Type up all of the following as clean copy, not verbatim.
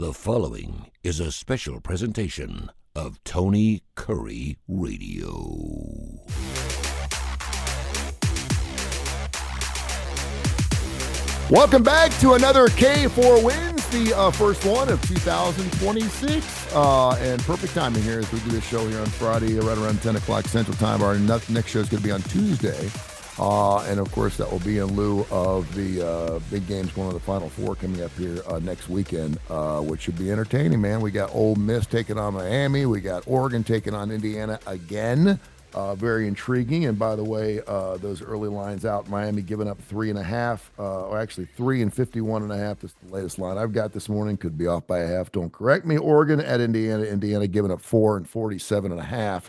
The following is a special presentation of Tony Curry Radio. Welcome back to another K4Wins, the first one of 2026. And perfect timing here as we do this show here on Friday, right around 10 o'clock Central Time. Our next show is going to be on Tuesday. And, of course, that will be in lieu of the big games, one of the Final Four coming up here next weekend, which should be entertaining, man. We got Ole Miss taking on Miami. We got Oregon taking on Indiana again. Very intriguing. And by the way, those early lines out, Miami giving up 3.5, or actually 3 and 51.5. That's the latest line I've got this morning. Could be off by a half. Don't correct me. Oregon at Indiana. Indiana giving up 4 and 47.5.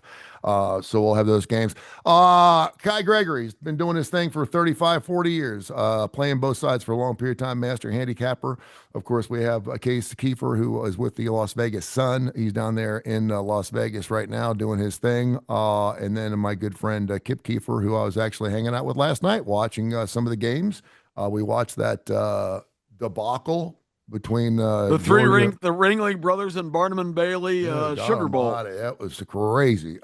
So we'll have those games. Kai Gregory's been doing his thing for 35, 40 years, playing both sides for a long period of time, master handicapper. Of course, we have K4, who is with the Las Vegas Sun. He's down there in Las Vegas right now doing his thing. And then my good friend Kip Kiefer, who I was actually hanging out with last night, watching some of the games. We watched that debacle between the Ringling brothers and Barnum and Bailey Sugar Bowl. That was a crazy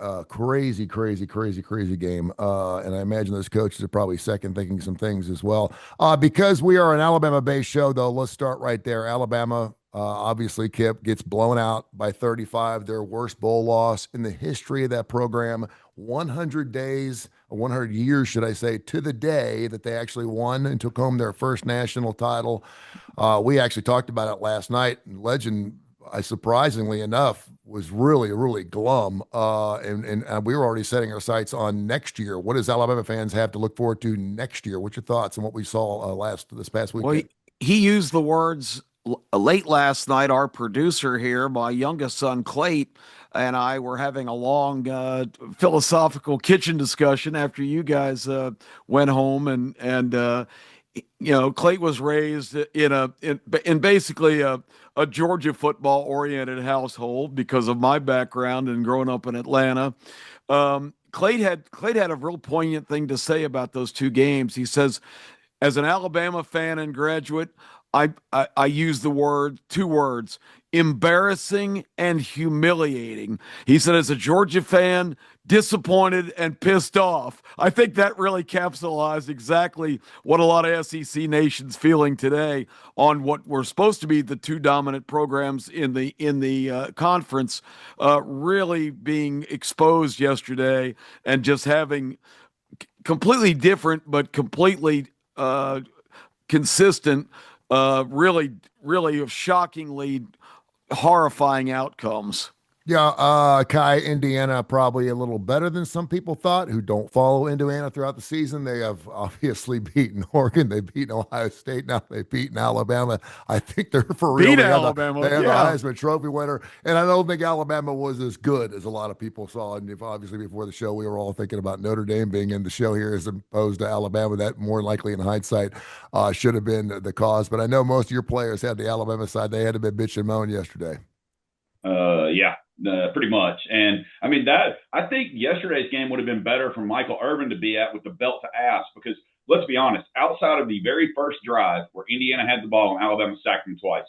game. And I imagine those coaches are probably second thinking some things as well. Because we are an Alabama-based show, though, let's start right there. Alabama, obviously, Kip, gets blown out by 35, their worst bowl loss in the history of that program. 100 days, or 100 years, should I say, to the day that they actually won and took home their first national title. We actually talked about it last night. Legend, surprisingly enough, was really, really glum. And we were already setting our sights on next year. What does Alabama fans have to look forward to next year? What's your thoughts on what we saw this past weekend? Well, he used the words late last night. Our producer here, my youngest son, Clayt, and I were having a long philosophical kitchen discussion after you guys went home, and Clayt was raised in basically a Georgia football oriented household because of my background and growing up in Atlanta. Clayt had a real poignant thing to say about those two games. He says, as an Alabama fan and graduate, I use two words, embarrassing and humiliating. He said, as a Georgia fan, disappointed and pissed off. I think that really capsulized exactly what a lot of SEC Nation's feeling today on what were supposed to be the two dominant programs in the conference, really being exposed yesterday and just having completely different but completely consistent, really shockingly horrifying outcomes. Yeah, Kai, Indiana probably a little better than some people thought who don't follow Indiana throughout the season. They have obviously beaten Oregon. They've beaten Ohio State. Now they've beaten Alabama. I think they're for real. They have the Heisman Trophy winner. And I don't think Alabama was as good as a lot of people saw. And obviously before the show, we were all thinking about Notre Dame being in the show here as opposed to Alabama. That more likely in hindsight should have been the cause. But I know most of your players had the Alabama side. They had to be bitch and moan yesterday. Yeah. Pretty much. And I mean, I think yesterday's game would have been better for Michael Irvin to be at with the belt to ass, because let's be honest, outside of the very first drive where Indiana had the ball and Alabama sacked them twice,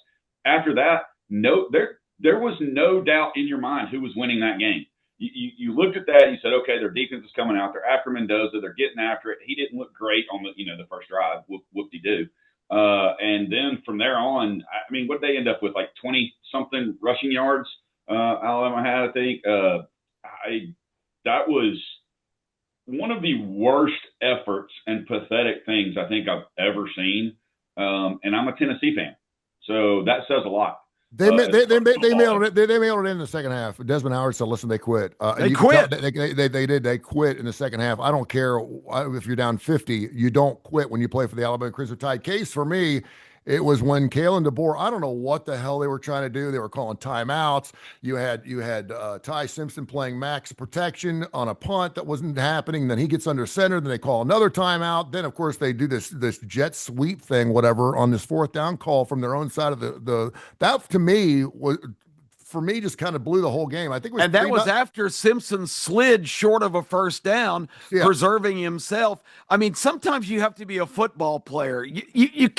after that, there was no doubt in your mind who was winning that game. You looked at that, you said, okay, their defense is coming out. They're after Mendoza. They're getting after it. He didn't look great on the first drive. Whoop-de-doo. And then from there on, I mean, what did they end up with, like 20-something rushing yards? Alabama had, I think. That was one of the worst efforts and pathetic things I think I've ever seen. And I'm a Tennessee fan, so that says a lot. They mailed it. They mailed it in the second half. Desmond Howard said, "Listen, they quit. They quit. They did. They quit in the second half. I don't care if you're down 50. You don't quit when you play for the Alabama Crimson Tide. Case for me." It was when Kalen DeBoer, I don't know what the hell they were trying to do. They were calling timeouts. You had Ty Simpson playing max protection on a punt that wasn't happening. Then he gets under center. Then they call another timeout. Then, of course, they do this jet sweep thing, whatever, on this fourth down call from their own side of the that, to me, was for me, just kind of blew the whole game. I think it was and that was after Simpson slid short of a first down, preserving himself. I mean, sometimes you have to be a football player. I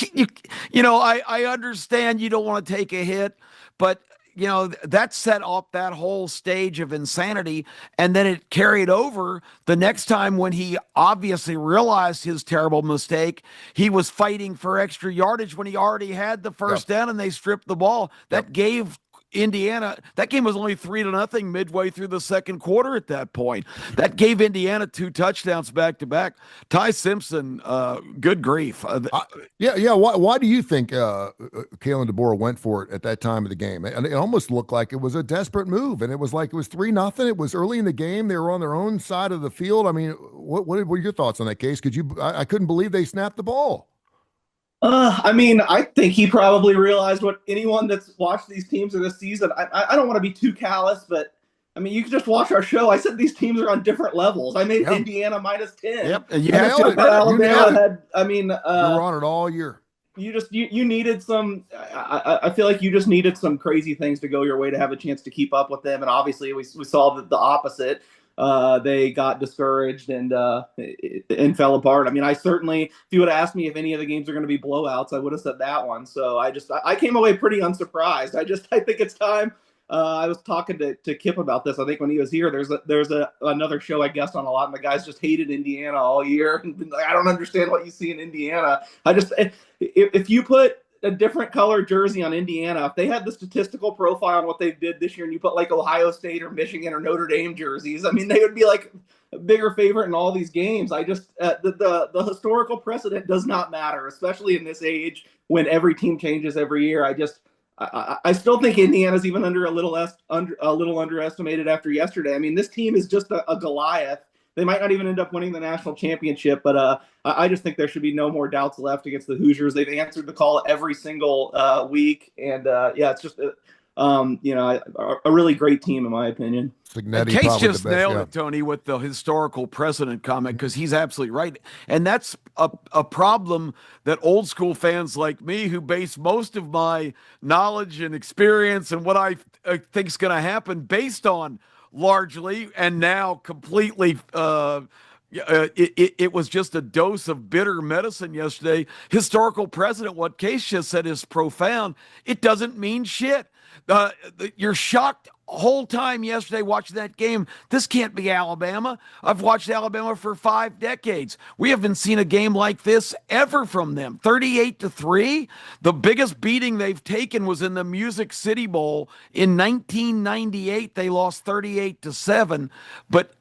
understand you don't want to take a hit, but that set off that whole stage of insanity. And then it carried over the next time when he obviously realized his terrible mistake. He was fighting for extra yardage when he already had the first down and they stripped the ball. That gave Indiana, that game was only 3-0 midway through the second quarter at that point. That gave Indiana 2 touchdowns back to back. Ty Simpson, good grief. Why do you think Kalen DeBoer went for it at that time of the game? And it almost looked like it was a desperate move, and it was 3-0. It was early in the game. They were on their own side of the field. I mean, what were your thoughts on that case? I couldn't believe they snapped the ball. I mean, I think he probably realized what anyone that's watched these teams this season. I don't want to be too callous, but I mean, you can just watch our show. I said these teams are on different levels. I made Indiana -10. Yep, and you have to. Alabama had. I mean, you were on it all year. You needed some. I feel like you just needed some crazy things to go your way to have a chance to keep up with them, and obviously we saw the opposite. They got discouraged and fell apart. I mean, if you would have asked me if any of the games are going to be blowouts, I would have said that one. So I came away pretty unsurprised. I think it's time. I was talking to Kip about this. I think when he was here, there's another show I guessed on a lot, and the guys just hated Indiana all year. And I don't understand what you see in Indiana. If you put a different color jersey on Indiana, if they had the statistical profile on what they did this year and you put like Ohio State or Michigan or Notre Dame jerseys, I mean, they would be like a bigger favorite in all these games. The historical precedent does not matter, especially in this age when every team changes every year. I still think Indiana's even a little underestimated after yesterday. I mean, this team is just a Goliath. They might not even end up winning the national championship, but I just think there should be no more doubts left against the Hoosiers. They've answered the call every single week, and it's just a really great team in my opinion. Case just nailed it, Tony, with the historical precedent comment, because he's absolutely right. And that's a problem that old school fans like me, who base most of my knowledge and experience and what I think is going to happen based on largely and now completely it was just a dose of bitter medicine yesterday. Historical precedent, what Case just said is profound. It doesn't mean shit. You're shocked whole time yesterday watching that game. This can't be Alabama. I've watched Alabama for 5 decades. We haven't seen a game like this ever from them. 38-3. The biggest beating they've taken was in the Music City Bowl in 1998. They lost 38-7. But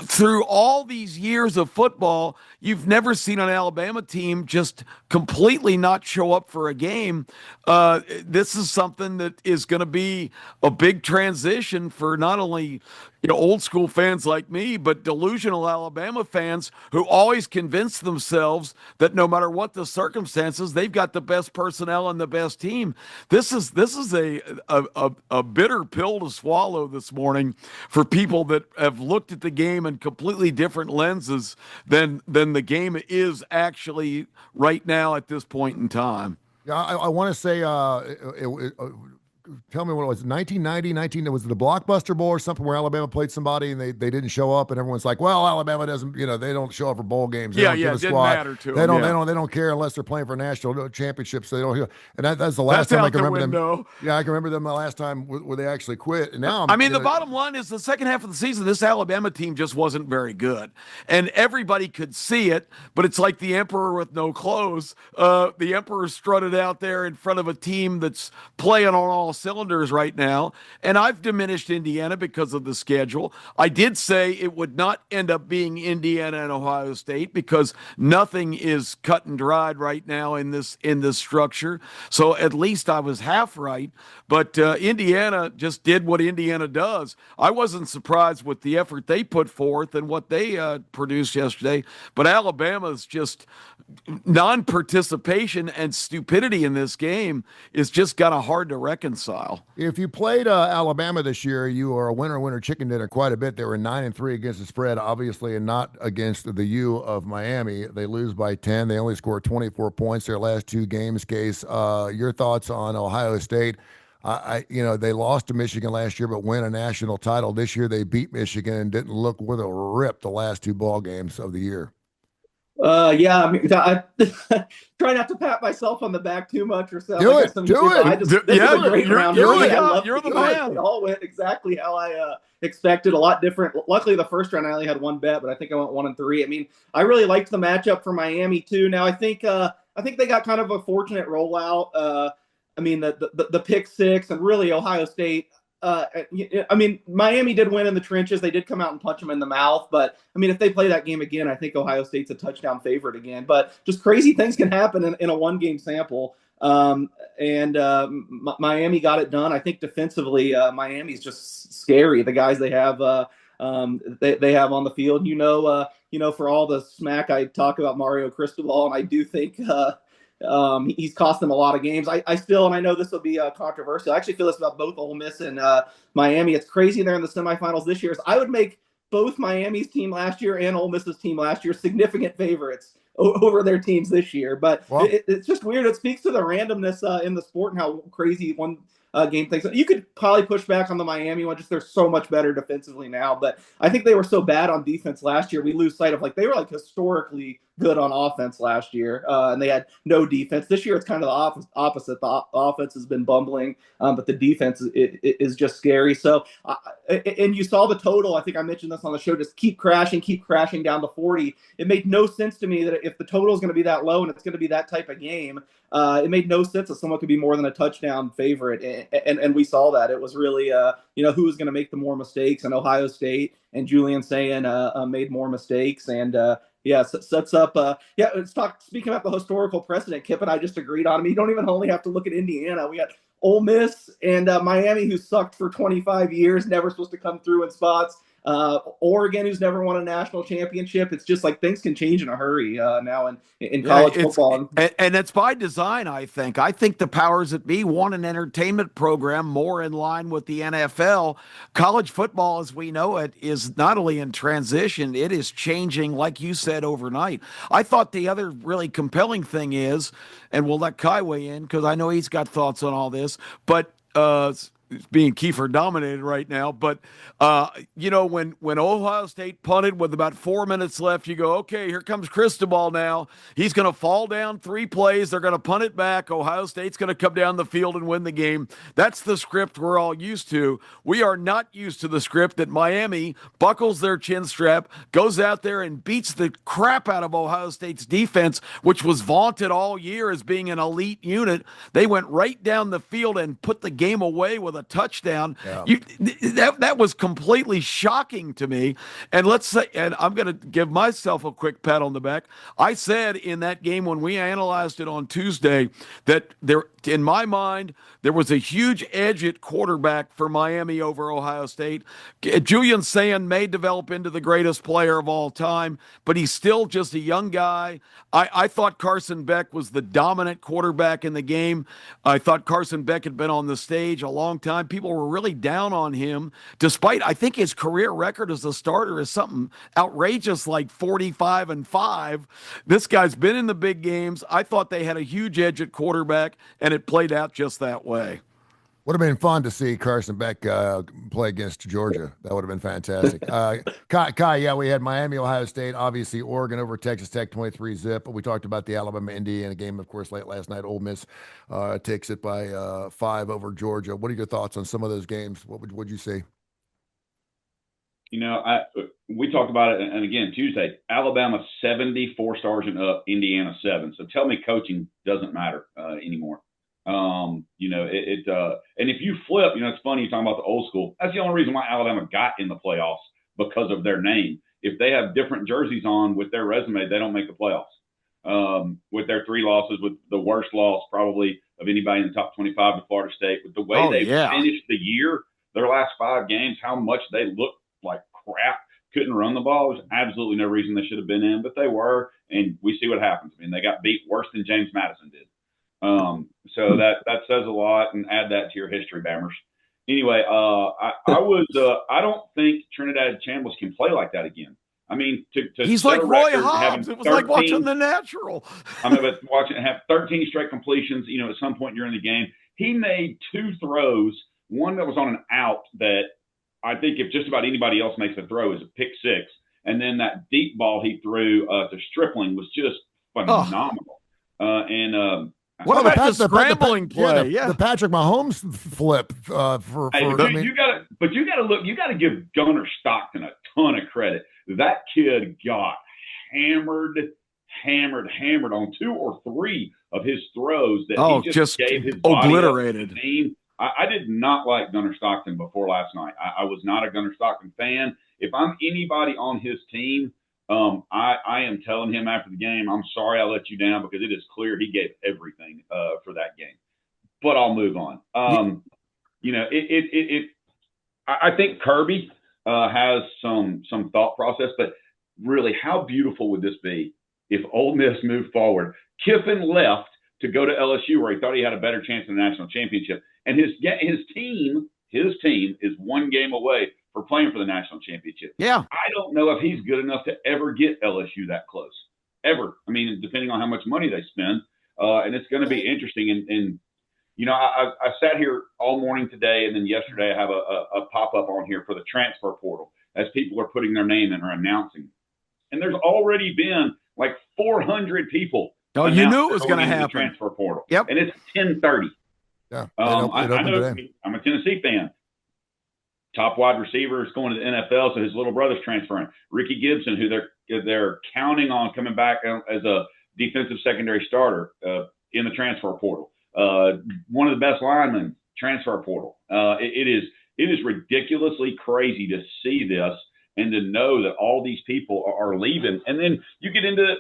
through all these years of football, you've never seen an Alabama team just completely not show up for a game. This is something that is going to be a big transition for not only old school fans like me, but delusional Alabama fans who always convince themselves that no matter what the circumstances, they've got the best personnel and the best team. This is a bitter pill to swallow this morning for people that have looked at the game in completely different lenses than the game is actually right now at this point in time. Yeah, I want to say tell me what it was, 1990, it was the Blockbuster Bowl or something where Alabama played somebody and they didn't show up, and everyone's like, well, Alabama doesn't, they don't show up for bowl games. They don't give a didn't squad. Matter to them. They don't care unless they're playing for national championships. So they don't. And that's the last time I can remember them. Yeah, I can remember them the last time where they actually quit. And now, the bottom line is the second half of the season, this Alabama team just wasn't very good, and everybody could see it. But it's like the emperor with no clothes. The emperor strutted out there in front of a team that's playing on all cylinders right now, and I've diminished Indiana because of the schedule. I did say it would not end up being Indiana and Ohio State because nothing is cut and dried right now in this structure. So at least I was half right. But Indiana just did what Indiana does. I wasn't surprised with the effort they put forth and what they produced yesterday. But Alabama's just non-participation and stupidity in this game is just kind of hard to reconcile. If you played Alabama this year, you are a winner chicken dinner quite a bit. They were 9-3 against the spread, obviously, and not against the U of Miami. They lose by 10. They only scored 24 points their last 2 games. Case, your thoughts on Ohio State? They lost to Michigan last year, but win a national title. This year they beat Michigan and didn't look with a rip the last two ball games of the year. Yeah, I mean, I try not to pat myself on the back too much or sound Do like it. some Do it. This is a great round. You're Really, the I guy. love You're the games. man. They all went exactly how I expected. A lot different. Luckily, the first round I only had one bet, but I think I went 1-3. I mean, I really liked the matchup for Miami too. Now, I think they got kind of a fortunate rollout. I mean, the pick six and really Ohio State. I mean, Miami did win in the trenches. They did come out and punch them in the mouth. But, I mean, if they play that game again, I think Ohio State's a touchdown favorite again. But just crazy things can happen in a one-game sample. Miami got it done. I think defensively, Miami's just scary. The guys they have they have on the field. For all the smack I talk about Mario Cristobal, and I do think he's cost them a lot of games. I still, and I know this will be controversial, I actually feel this about both Ole Miss and Miami. It's crazy they're in the semifinals this year. I would make both Miami's team last year and Ole Miss's team last year significant favorites over their teams this year. But it's just weird. It speaks to the randomness in the sport and how crazy one game things. You could probably push back on the Miami one, just they're so much better defensively now. But I think they were so bad on defense last year, we lose sight of they were historically good on offense last year, and they had no defense. This year, it's kind of the opposite. The offense has been bumbling, but the defense is just scary. So, and you saw the total. I think I mentioned this on the show. Just keep crashing down to 40. It made no sense to me that if the total is going to be that low and it's going to be that type of game, it made no sense that someone could be more than a touchdown favorite. And we saw that. It was really, who was going to make the more mistakes, and Ohio State and Julian Sayin made more mistakes. And sets up. Speaking about the historical precedent, Kip and I just agreed on him. You don't even only have to look at Indiana. We got Ole Miss and Miami, who sucked for 25 years, never supposed to come through in spots. Oregon, who's never won a national championship. It's just things can change in a hurry now in college football. And it's by design, I think. I think the powers that be want an entertainment program more in line with the NFL. College football, as we know it, is not only in transition, it is changing, like you said, overnight. I thought the other really compelling thing is, and we'll let Kai weigh in because I know he's got thoughts on all this, but being Kiefer dominated right now, but when Ohio State punted with about 4 minutes left, you go, okay, here comes Cristobal now. He's going to fall down 3 plays. They're going to punt it back. Ohio State's going to come down the field and win the game. That's the script we're all used to. We are not used to the script that Miami buckles their chin strap, goes out there and beats the crap out of Ohio State's defense, which was vaunted all year as being an elite unit. They went right down the field and put the game away with a touchdown. Yeah. That was completely shocking to me. And I'm going to give myself a quick pat on the back. I said in that game when we analyzed it on Tuesday that in my mind, there was a huge edge at quarterback for Miami over Ohio State. Julian Sayin may develop into the greatest player of all time, but he's still just a young guy. I thought Carson Beck was the dominant quarterback in the game. I thought Carson Beck had been on the stage a long time. People were really down on him, despite I think his career record as a starter is something outrageous, like 45-5. This guy's been in the big games. I thought they had a huge edge at quarterback, and it played out just that way. Would have been fun to see Carson Beck play against Georgia. That would have been fantastic. Kai, yeah, we had Miami, Ohio State, obviously Oregon over Texas Tech, 23-zip. But we talked about the Alabama-Indiana game, of course, late last night. Ole Miss takes it by 5 over Georgia. What are your thoughts on some of those games? What would you say? We talked about it, and again, Tuesday, Alabama 74 stars and up, Indiana 7. So tell me coaching doesn't matter anymore. And if you flip, it's funny you're talking about the old school. That's the only reason why Alabama got in the playoffs, because of their name. If they have different jerseys on with their resume, they don't make the playoffs. With their 3 losses, with the worst loss probably of anybody in the top 25 to Florida State, with the way finished the year, their last 5 games, how much they looked like crap, couldn't run the ball. There's absolutely no reason they should have been in, but they were, and we see what happens. I mean, they got beat worse than James Madison did. So that says a lot, and add that to your history, Bammers. Anyway, I don't think Trinidad Chambliss can play like that again. I mean, he's like Roy Hobbs. It was like watching The Natural. I mean, but have 13 straight completions. At some point during the game, he made two throws, one that was on an out that I think if just about anybody else makes a throw is a pick six. And then that deep ball he threw to Stripling was just phenomenal. What about the scrambling play? The Patrick Mahomes flip you gotta look. You gotta give Gunnar Stockton a ton of credit. That kid got hammered on two or three of his throws that he just gave his body obliterated. I did not like Gunnar Stockton before last night. I was not a Gunnar Stockton fan. If I'm anybody on his team, I am telling him after the game, I'm sorry I let you down, because it is clear he gave everything for that game. But I'll move on. I think Kirby has some thought process, but really, how beautiful would this be if Ole Miss moved forward? Kiffin left to go to LSU, where he thought he had a better chance in the national championship, and his team is one game away for playing for the national championship. Yeah. I don't know if he's good enough to ever get LSU that close, ever. I mean, depending on how much money they spend, and it's going to be interesting. And I sat here all morning today, and then yesterday I have a pop-up on here for the transfer portal as people are putting their name in or announcing. And there's already been like 400 people. Oh, you knew it was going to happen. The transfer portal. Yep. And it's 10:30. Yeah. I know I'm a Tennessee fan. Top wide receiver is going to the NFL, so his little brother's transferring. Ricky Gibson, who they're counting on coming back as a defensive secondary starter in the transfer portal. One of the best linemen, transfer portal. It is ridiculously crazy to see this and to know that all these people are leaving. And then you get into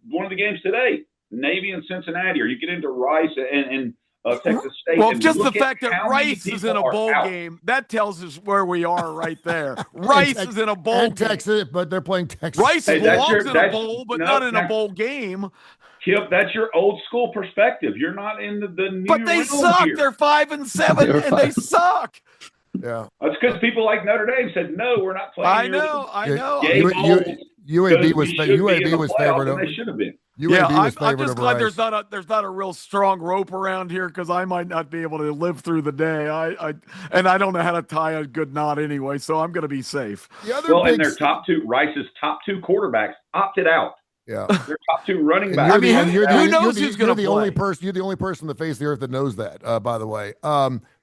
one of the games today, Navy and Cincinnati, or you get into Rice and Texas State. Well, just the fact that Rice is in a bowl game, that tells us where we are right there. Rice is in a bowl game. Texas, but they're playing Texas. Rice belongs in a bowl, but not in a bowl game. Kip, that's your old school perspective. You're not in the new. But they suck. Here. They're 5-7, and they suck. Yeah. That's because people like Notre Dame said, no, we're not playing. I know. UAB was favored. They should have been. I'm just glad there's not a real strong rope around here, because I might not be able to live through the day. And I don't know how to tie a good knot anyway, so I'm going to be safe. And their Rice's top two quarterbacks opted out. Yeah, their top two running backs. Who knows who's going to play? You're the only person on the face of the earth that knows that. By the way,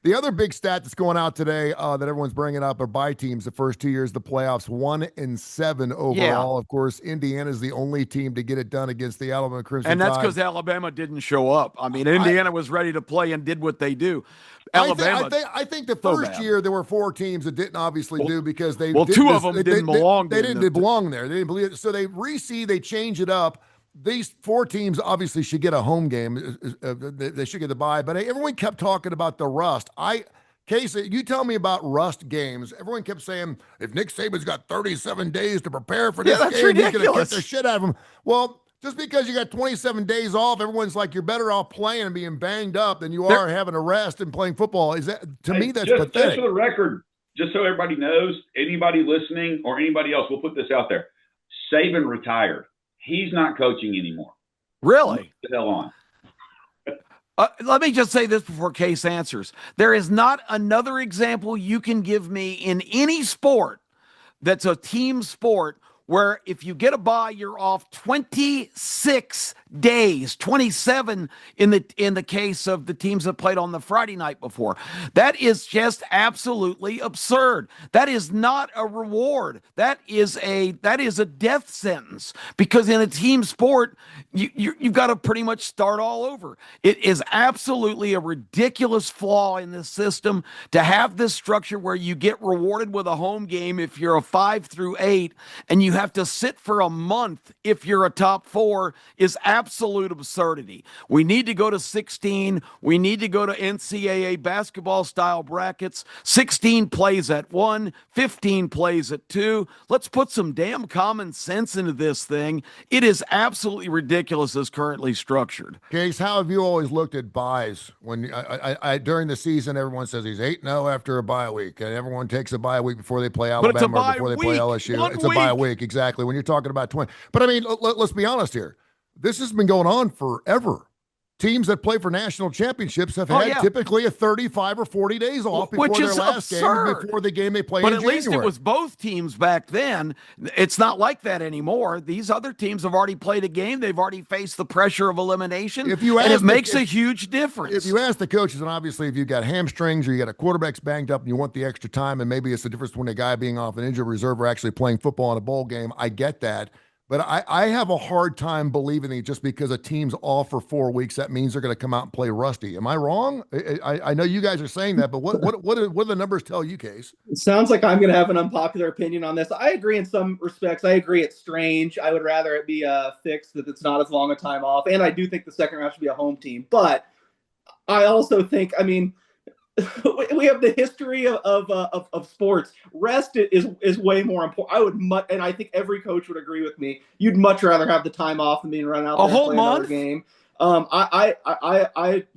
the other big stat that's going out today that everyone's bringing up are bye teams. The first 2 years, the playoffs, 1-7 overall. Yeah. Of course, Indiana's the only team to get it done against the Alabama Crimson and that's Tide. because Alabama didn't show up. I mean, Indiana was ready to play and did what they do. Alabama. I think the first year there were 4 teams that didn't obviously do because they. Well, two of them didn't belong. They didn't belong there. They didn't believe it. So they reseed. They change it up. These 4 teams obviously should get a home game. They should get the bye. But everyone kept talking about the rust. Casey, you tell me about rust games. Everyone kept saying, if Nick Saban's got 37 days to prepare for this game, he's going to get the shit out of him. Well, just because you got 27 days off, everyone's like, you're better off playing and being banged up than you are having a rest and playing football. Is that me? That's pathetic. Just for the record, just so everybody knows, anybody listening or anybody else, we'll put this out there. Saban retired. He's not coaching anymore. Really? What the hell on? Let me just say this before Case answers. There is not another example you can give me in any sport that's a team sport where if you get a bye, you're off 26 days, 27 in the case of the teams that played on the Friday night before. That is just absolutely absurd. That is not a reward. That is a death sentence, because in a team sport, you've got to pretty much start all over. It is absolutely a ridiculous flaw in this system to have this structure where you get rewarded with a home game if you're a 5 through 8, and you have to sit for a month if you're a top 4 is absolute absurdity. We need to go to 16. We need to go to NCAA basketball style brackets. 16 plays at 1, 15 plays at 2. Let's put some damn common sense into this thing. It is absolutely ridiculous as currently structured. Case, how have you always looked at buys? When I during the season, everyone says he's 8-0 after a bye week, and everyone takes a bye week before they play Alabama or before they play LSU. It's a bye week, exactly. When you're talking about 20, but I mean, let's be honest here. This has been going on forever. teams that play for national championships have had typically a 35 or 40 days off before their last game, before the game they play in January. But at least it was both teams back then. It's not like that anymore. These other teams have already played a game. They've already faced the pressure of elimination, and it makes a huge difference. If you ask the coaches, and obviously if you've got hamstrings or you got a quarterback's banged up and you want the extra time, and maybe it's the difference between a guy being off an injured reserve or actually playing football in a bowl game, I get that. But I have a hard time believing that just because a team's off for 4 weeks, that means they're going to come out and play rusty. Am I wrong? I know you guys are saying that, but what do the numbers tell you, Case? It sounds like I'm going to have an unpopular opinion on this. I agree in some respects. I agree it's strange. I would rather it be fixed, that it's not as long a time off. And I do think the second round should be a home team. But I also think, I mean, we have the history of sports. Rest is way more important. And I think every coach would agree with me. You'd much rather have the time off than being run out there and play another game.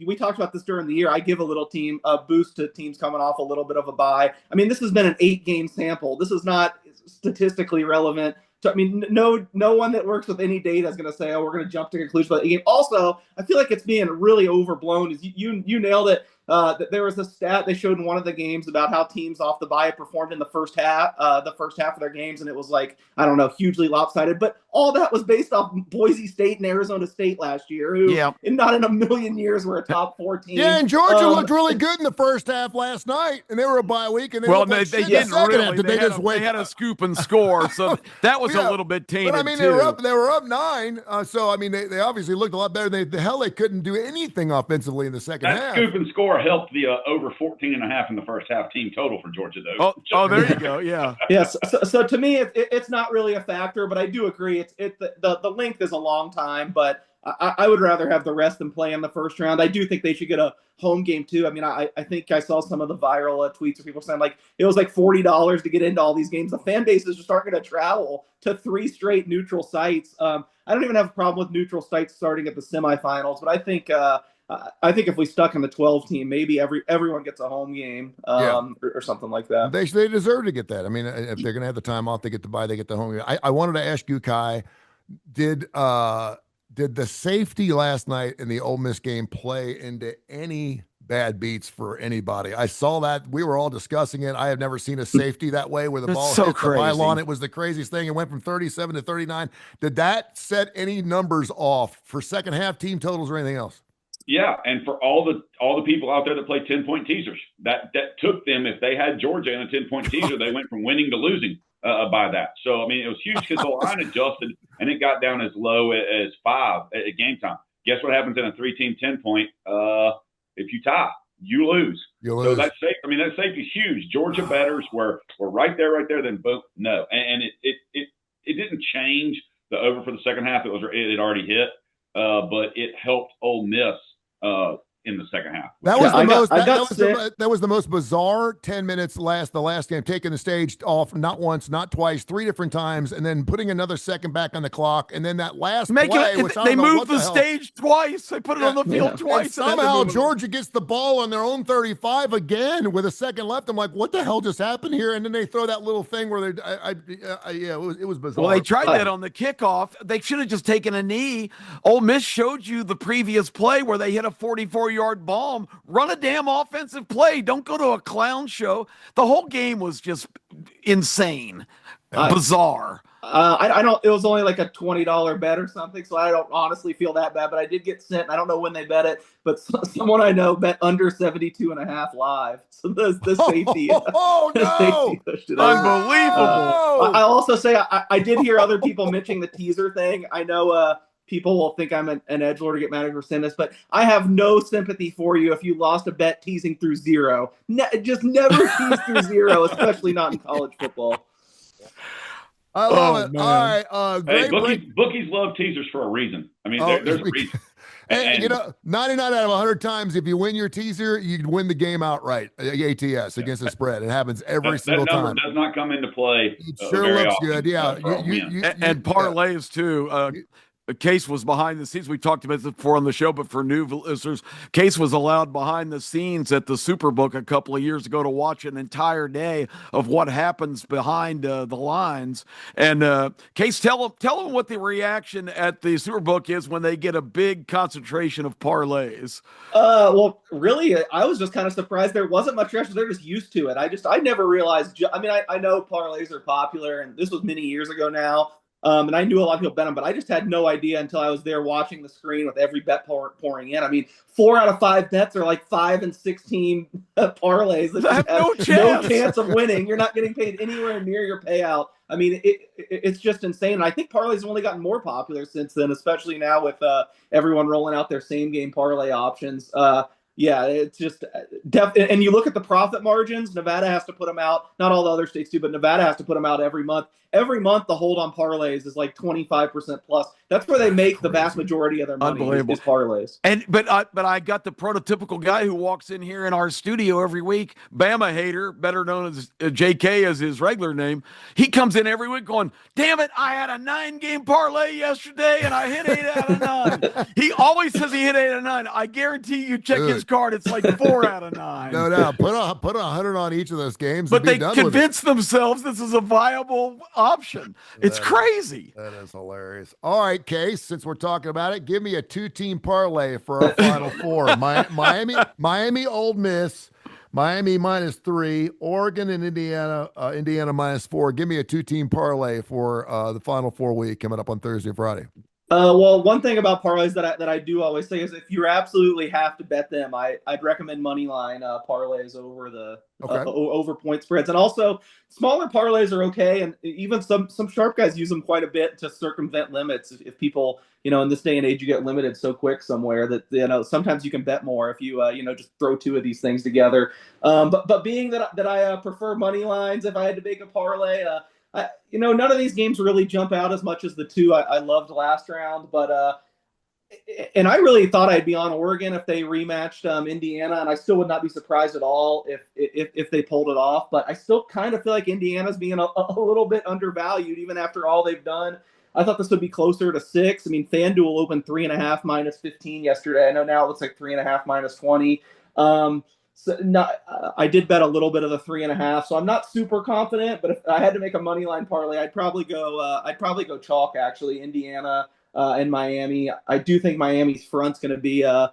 We talked about this during the year. I give a little team a boost to teams coming off a little bit of a bye. I mean, this has been an 8-game sample. This is not statistically relevant. So, I mean, no one that works with any data is going to say, oh, we're going to jump to conclusions about the game. Also, I feel like it's being really overblown. You nailed it. That there was a stat they showed in one of the games about how teams off the bye performed in the first half of their games, and it was like, I don't know, hugely lopsided. But all that was based off Boise State and Arizona State last year, who not in a million years were a top 4 team. Yeah, and Georgia looked really good in the first half last night, and they were a bye week, and they didn't really. They had a scoop and score, so that was a little bit tainted. But I mean, too. they were up 9, so I mean, they obviously looked a lot better. They couldn't do anything offensively in the second half. That scoop and score helped the over 14.5 in the first half team total for Georgia, though. Oh, there you go. Yeah. Yes. So to me, it's not really a factor, but I do agree. The length is a long time, but I would rather have the rest than play in the first round. I do think they should get a home game too. I mean, I think I saw some of the viral tweets of people saying like it was like $40 to get into all these games. The fan bases just aren't going to travel to 3 straight neutral sites. I don't even have a problem with neutral sites starting at the semifinals, but I think if we stuck in the 12 team, maybe everyone gets a home game or something like that. They deserve to get that. I mean, if they're going to have the time off, they get to buy, they get the home game. I wanted to ask you, Kai, did the safety last night in the Ole Miss game play into any bad beats for anybody? I saw that. We were all discussing it. I have never seen a safety that way where the ball hit the pylon. It was the craziest thing. It went from 37 to 39. Did that set any numbers off for second half team totals or anything else? Yeah, and for all the people out there that play 10-point teasers, that took them, if they had Georgia in a 10-point teaser, they went from winning to losing by that. So, I mean, it was huge because the line adjusted, and it got down as low as 5 at game time. Guess what happens in a 3-team 10-point? If you tie, you lose. So that's safe. I mean, that safety is huge. Georgia bettors were right there, then boom, no. And it didn't change the over for the second half. It had already hit, but it helped Ole Miss in the second half. That was the most bizarre 10 minutes the last game, taking the stage off not once, not twice, 3 different times, and then putting another second back on the clock, and then that last play, they moved the stage twice. They put it on the field twice. And somehow Georgia gets the ball on their own 35 again with a second left. I'm like, what the hell just happened here? And then they throw that little thing where it was bizarre. Well, they tried that on the kickoff. They should have just taken a knee. Ole Miss showed you the previous play where they hit a 44-yard bomb. Run a damn offensive play. Don't go to a clown show. The whole game was just insane, bizarre. I don't. It was only like a $20 bet or something, so I don't honestly feel that bad. But I did get sent. I don't know when they bet it, but someone I know bet under 72.5 live. So the safety. Oh no! The safety Unbelievable. I also say I did hear other people mentioning the teaser thing. I know. People will think I'm an edgelord to get mad at for saying this, but I have no sympathy for you if you lost a bet teasing through 0. Just never tease through 0, especially not in college football. I love it. Man. All right. Bookies love teasers for a reason. I mean, there's a reason. And 99 out of 100 times, if you win your teaser, you win the game outright. ATS against the spread. It happens every single time. That number does not come into play. It sure looks often. good. Yeah. And parlays too. Case was behind the scenes. We talked about this before on the show, but for new listeners, Case was allowed behind the scenes at the Superbook a couple of years ago to watch an entire day of what happens behind the lines. And Case, tell them what the reaction at the Superbook is when they get a big concentration of parlays. Well, really, I was just kind of surprised there wasn't much reaction. They're just used to it. I never realized. I know parlays are popular, and this was many years ago now. And I knew a lot of people bet them, but I just had no idea until I was there watching the screen with every bet pouring in. I mean, 4 out of 5 bets are like 5 and 16 parlays that have no chance of winning. You're not getting paid anywhere near your payout. I mean, it's just insane. And I think parlays have only gotten more popular since then, especially now with everyone rolling out their same game parlay options. Yeah, it's just and you look at the profit margins. Nevada has to put them out. Not all the other states do, but Nevada has to put them out every month. Every month, the hold on parlays is like 25% plus. That's where they make the vast majority of their money. Is parlays. But I got the prototypical guy who walks in here in our studio every week, Bama hater, better known as JK as his regular name. He comes in every week going, "Damn it, I had a 9-game parlay yesterday and I hit 8 out of 9." He always says he hit 8 out of 9. I guarantee you check his card, it's like 4 out of 9. No, put 100 on each of those games. But they convince themselves this is a viable option. It's crazy. That is hilarious. All right, Case, since we're talking about it, give me a 2-team parlay for our Final Four. Miami, Ole Miss, Miami -3, Oregon and Indiana, Indiana -4. Give me a 2-team parlay for the Final Four week coming up on Thursday and Friday. Well, one thing about parlays that I do always say is if you absolutely have to bet them, I'd recommend money line parlays over the over point spreads, and also smaller parlays are okay, and even some sharp guys use them quite a bit to circumvent limits. If people, in this day and age, you get limited so quick somewhere that sometimes you can bet more if you just throw 2 of these things together. But being that I prefer money lines, if I had to make a parlay. None of these games really jump out as much as the 2 I loved last round, but and I really thought I'd be on Oregon if they rematched Indiana, and I still would not be surprised at all if they pulled it off. But I still kind of feel like Indiana's being a little bit undervalued, even after all they've done. I thought this would be closer to 6. I mean, FanDuel opened 3.5 -15 yesterday. I know now it looks like 3.5 -20. So I did bet a little bit of the 3.5, so I'm not super confident. But if I had to make a money line parlay, I'd probably go chalk actually. Indiana and Miami. I do think Miami's front's going to be a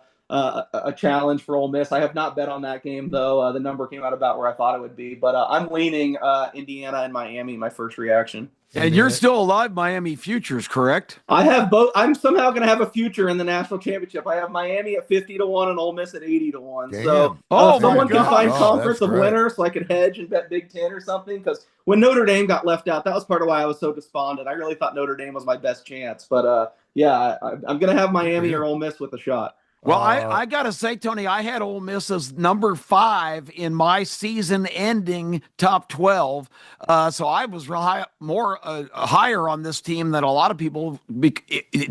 challenge for Ole Miss. I have not bet on that game though. The number came out about where I thought it would be, but I'm leaning Indiana and Miami. My first reaction. And you're still alive, Miami futures, correct? I have both. I'm somehow going to have a future in the national championship. I have Miami at 50-1 and Ole Miss at 80-1. Damn. So someone can find conference of winners so I could hedge and bet Big Ten or something. Because when Notre Dame got left out, that was part of why I was so despondent. I really thought Notre Dame was my best chance. But I'm going to have Miami or Ole Miss with a shot. Well, I got to say, Tony, I had Ole Miss as number 5 in my season-ending top 12. So I was higher on this team than a lot of people,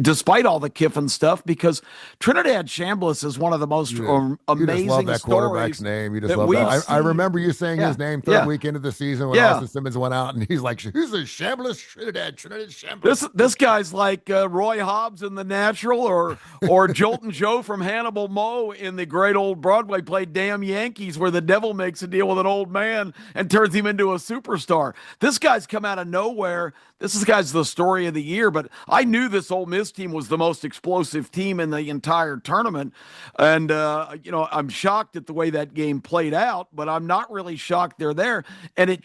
despite all the Kiffin stuff, because Trinidad Chambliss is one of the most amazing you just love that quarterback's name. You just love that. I remember you saying his name third week into the season when Austin Simmons went out, and he's like, "Who's the Chambliss? Trinidad Chambliss." This guy's like Roy Hobbs in The Natural, or Jolton Joe from Hannibal Moe in the great old Broadway play Damn Yankees, where the devil makes a deal with an old man and turns him into a superstar. This guy's come out of nowhere. This guy's the story of the year, but I knew this Ole Miss team was the most explosive team in the entire tournament. And, I'm shocked at the way that game played out, but I'm not really shocked they're there. And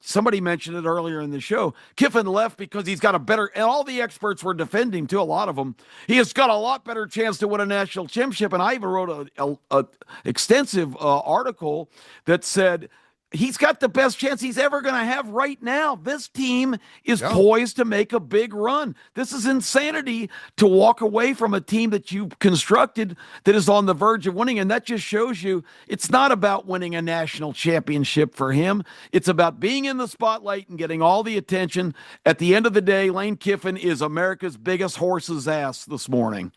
somebody mentioned it earlier in the show. Kiffin left because he's got and all the experts were defending too, a lot of them. He has got a lot better chance to win a national championship. And I even wrote a extensive article that said, he's got the best chance he's ever going to have right now. This team is poised to make a big run. This is insanity to walk away from a team that you constructed that is on the verge of winning. And that just shows you it's not about winning a national championship for him. It's about being in the spotlight and getting all the attention. At the end of the day, Lane Kiffin is America's biggest horse's ass this morning.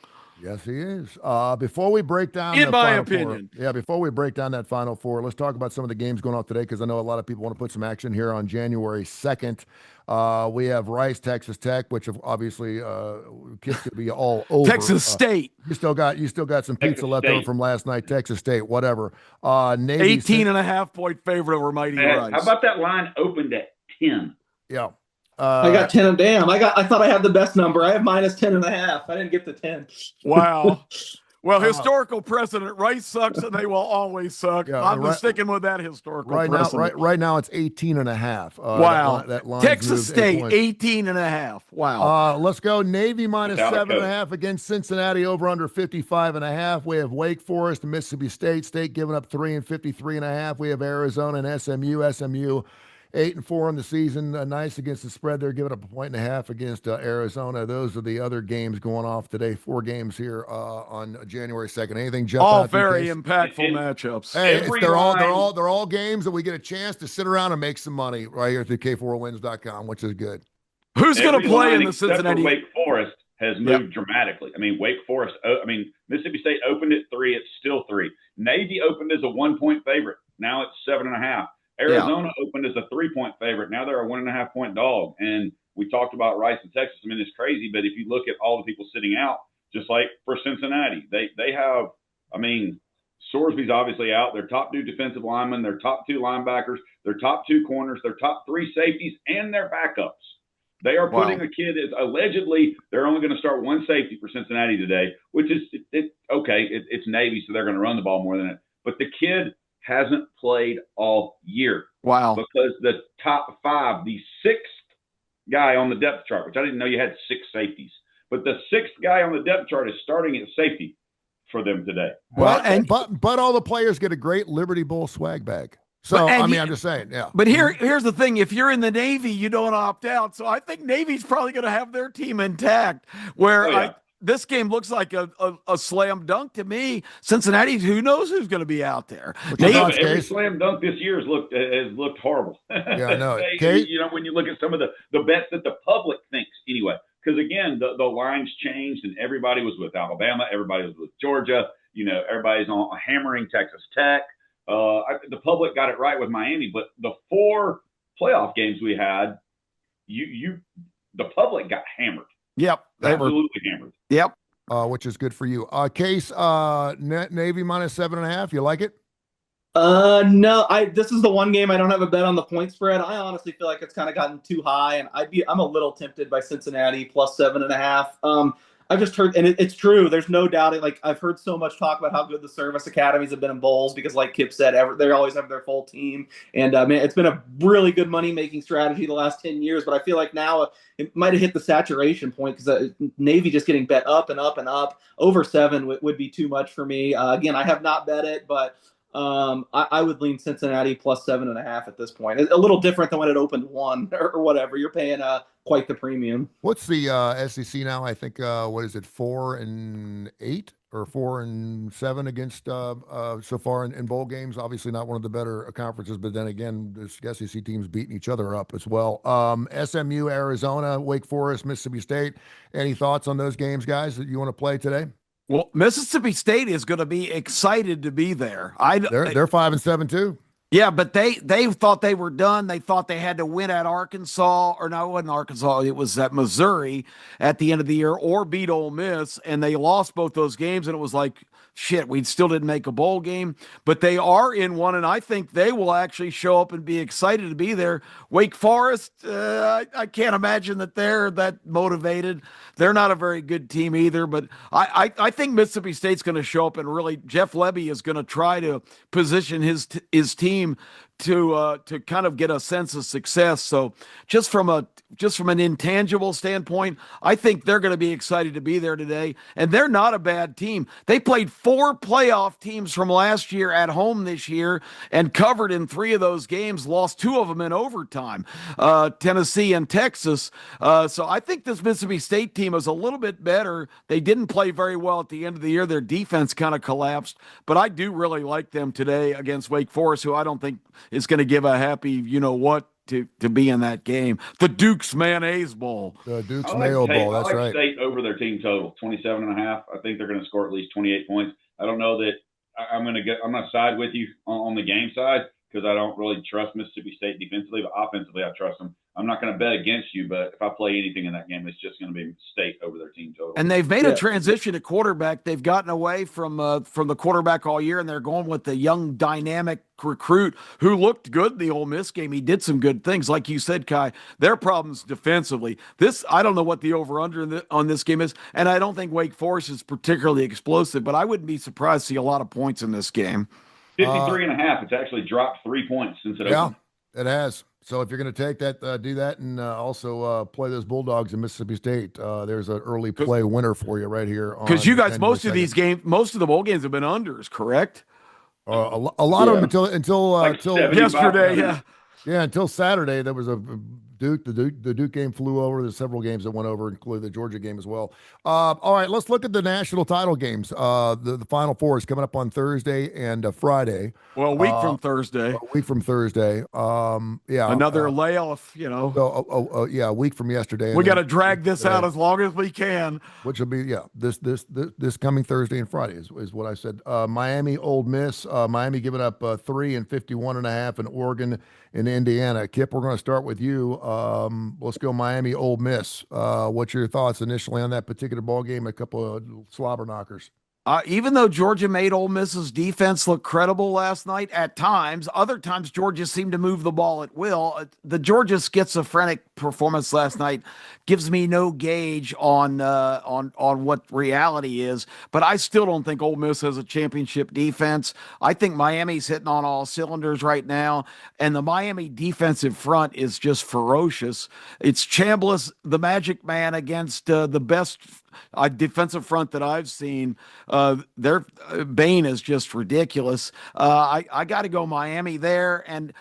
Yes, he is. Before we break down In the my Final opinion. Four, before we break down that Final Four, let's talk about some of the games going on today because I know a lot of people want to put some action here on January 2nd. We have Rice, Texas Tech, which obviously kids could be all over. Texas State. You still got some pizza Texas left over State. from last night. Texas State, whatever. Navy 18.5-point favorite over Mighty Rice. How about that line opened at 10? Yeah. I got 10. Damn. I thought I had the best number. I have minus 10.5. I didn't get to 10. Wow. Well, historical precedent. Rice sucks and they will always suck. Yeah, I'm just sticking with that historical precedent. Right now it's 18.5. Wow. That line Texas State, 18.5. Wow. Let's go. Navy minus 7.5 against Cincinnati, over under 55.5. We have Wake Forest and Mississippi State. State giving up 3 and 53.5. We have Arizona and SMU. SMU 8-4 in the season. Nice against the spread. They're giving up 1.5 against Arizona. Those are the other games going off today. 4 games here on January 2nd. Anything jump all out? Very impactful matchups. Hey, they're all games that we get a chance to sit around and make some money right here through K4Wins.com, which is good. Who's going to play in the except Cincinnati? for Wake Forest has moved dramatically. I mean, Mississippi State opened at 3. It's still 3. Navy opened as a 1-point favorite. Now it's 7.5. Arizona opened as a 3-point favorite. Now they're a 1.5-point dog. And we talked about Rice and Texas. I mean, it's crazy. But if you look at all the people sitting out, just like for Cincinnati, they have, I mean, Sorsby's obviously out. Their top 2 defensive linemen, their top 2 linebackers, their top 2 corners, their top 3 safeties, and their backups. They are putting a kid as allegedly they're only going to start 1 safety for Cincinnati today, which is okay. It's Navy, so they're going to run the ball more than it. But the kid hasn't played all year. Wow. Because the top 5, the 6th guy on the depth chart, which I didn't know you had 6 safeties, but the 6th guy on the depth chart is starting at safety for them today. But all the players get a great Liberty Bowl swag bag. So, I'm just saying, yeah. But here's the thing. If you're in the Navy, you don't opt out. So I think Navy's probably going to have their team intact, where this game looks like a slam dunk to me. Cincinnati, who knows who's going to be out there? Every slam dunk this year has looked horrible. Yeah, I know. When you look at some of the bets that the public thinks anyway, because again, the lines changed and everybody was with Alabama, everybody was with Georgia. Everybody's on hammering Texas Tech. The public got it right with Miami, but the 4 playoff games we had, the public got hammered. Yep. Absolutely hammered. Yep. Which is good for you. Case, Navy minus 7.5. You like it? No. This is the one game I don't have a bet on the point spread. I honestly feel like it's kind of gotten too high, and I'm a little tempted by Cincinnati plus 7.5. I've just heard, and it's true. There's no doubt. I've heard so much talk about how good the service academies have been in bowls because, like Kip said, they always have their full team. And man, it's been a really good money making strategy the last 10 years. But I feel like now it might have hit the saturation point because Navy just getting bet up and up and up. Over 7 would be too much for me. Again, I have not bet it, but I would lean Cincinnati plus 7.5 at this point. A little different than when it opened 1 or whatever. You're paying quite the premium. What's the SEC now? I think what is it, 4-8 or 4-7 against so far in bowl games? Obviously not one of the better conferences, but then again, the SEC teams beating each other up as well. SMU, Arizona, Wake Forest, Mississippi State. Any thoughts on those games, guys, that you want to play today? Well, Mississippi State is going to be excited to be there. They're 5-7 too. Yeah, but they thought they were done. They thought they had to win at Arkansas, or no, it wasn't Arkansas. It was at Missouri at the end of the year, or beat Ole Miss, and they lost both those games. And it was like, shit, we still didn't make a bowl game, but they are in one, and I think they will actually show up and be excited to be there. Wake Forest, I can't imagine that they're that motivated. They're not a very good team either, but I think Mississippi State's going to show up, and really Jeff Lebby is going to try to position his team to kind of get a sense of success. So just from an intangible standpoint, I think they're going to be excited to be there today. And they're not a bad team. They played 4 playoff teams from last year at home this year and covered in 3 of those games, lost 2 of them in overtime, Tennessee and Texas. So I think this Mississippi State team is a little bit better. They didn't play very well at the end of the year. Their defense kind of collapsed, but I do really like them today against Wake Forest, who I don't think is going to give a happy, to be in that game. The Duke's Mayonnaise Bowl. The Duke's I Mayo like Bowl. That's I like right. State over their team total, 27.5. I think they're going to score at least 28 points. I don't know that I'm going to side with you on the game side because I don't really trust Mississippi State defensively, but offensively I trust them. I'm not going to bet against you, but if I play anything in that game, it's just going to be State over their team total. And they've made a transition to quarterback. They've gotten away from the quarterback all year, and they're going with the young, dynamic recruit who looked good in the Ole Miss game. He did some good things, like you said, Kai. Their problems defensively. I don't know what the over/under on this game is, and I don't think Wake Forest is particularly explosive. But I wouldn't be surprised to see a lot of points in this game. 53.5. It's actually dropped 3 points since it opened. Yeah, it has. So if you're going to take that, do that, and also play those Bulldogs in Mississippi State. There's an early play winner for you right here. Because you guys, most of the bowl games have been unders, correct? A lot of them until yesterday. Yeah, until Saturday. There was a Duke. The Duke game flew over. There's several games that went over, including the Georgia game as well. All right, let's look at the national title games. The Final Four is coming up on Thursday and Friday. Well, a week from Thursday. Another layoff, a week from yesterday. We got to drag this out as long as we can. Which will be this coming Thursday and Friday is what I said. Miami, Ole Miss. Miami giving up 3 and 51.5, and Oregon and Indiana. Kip, we're going to start with you. Let's go Miami, Ole Miss. What's your thoughts initially on that particular ball game? A couple of slobber knockers. Even though Georgia made Ole Miss's defense look credible last night at times, other times Georgia seemed to move the ball at will. The Georgia schizophrenic performance last night gives me no gauge on what reality is. But I still don't think Ole Miss has a championship defense. I think Miami's hitting on all cylinders right now, and the Miami defensive front is just ferocious. It's Chambliss, the Magic Man, against the best defensive front that I've seen. Their Bain is just ridiculous. I got to go Miami there, and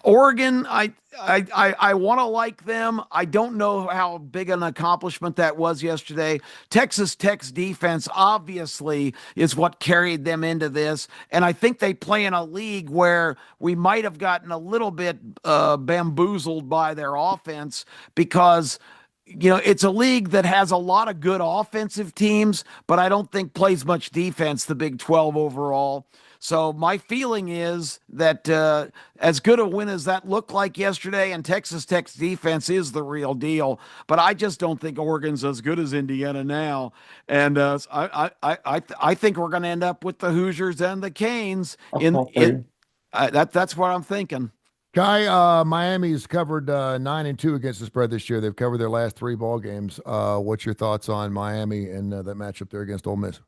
Oregon. I want to like them. I don't know how big an accomplishment that was yesterday. Texas Tech's defense obviously is what carried them into this, and I think they play in a league where we might have gotten a little bit bamboozled by their offense because it's a league that has a lot of good offensive teams, but I don't think plays much defense, the Big 12 overall. So my feeling is that as good a win as that looked like yesterday, and Texas Tech's defense is the real deal, but I just don't think Oregon's as good as Indiana now. And I think we're going to end up with the Hoosiers and the Canes. That's what I'm thinking. Kai, Miami's covered 9-2 against the spread this year. They've covered their last 3 ball games. What's your thoughts on Miami and that matchup there against Ole Miss?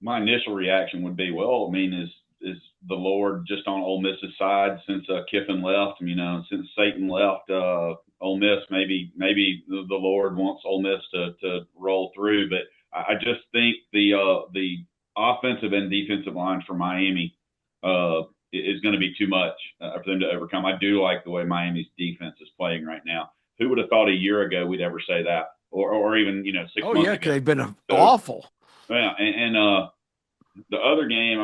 My initial reaction would be, is the Lord just on Ole Miss's side since Kiffin left? Since Satan left Ole Miss, maybe the Lord wants Ole Miss to roll through. But I just think the offensive and defensive lines for Miami is going to be too much for them to overcome. I do like the way Miami's defense is playing right now. Who would have thought a year ago we'd ever say that, or even 6 months ago? Oh yeah, they've been awful. Yeah, and the other game,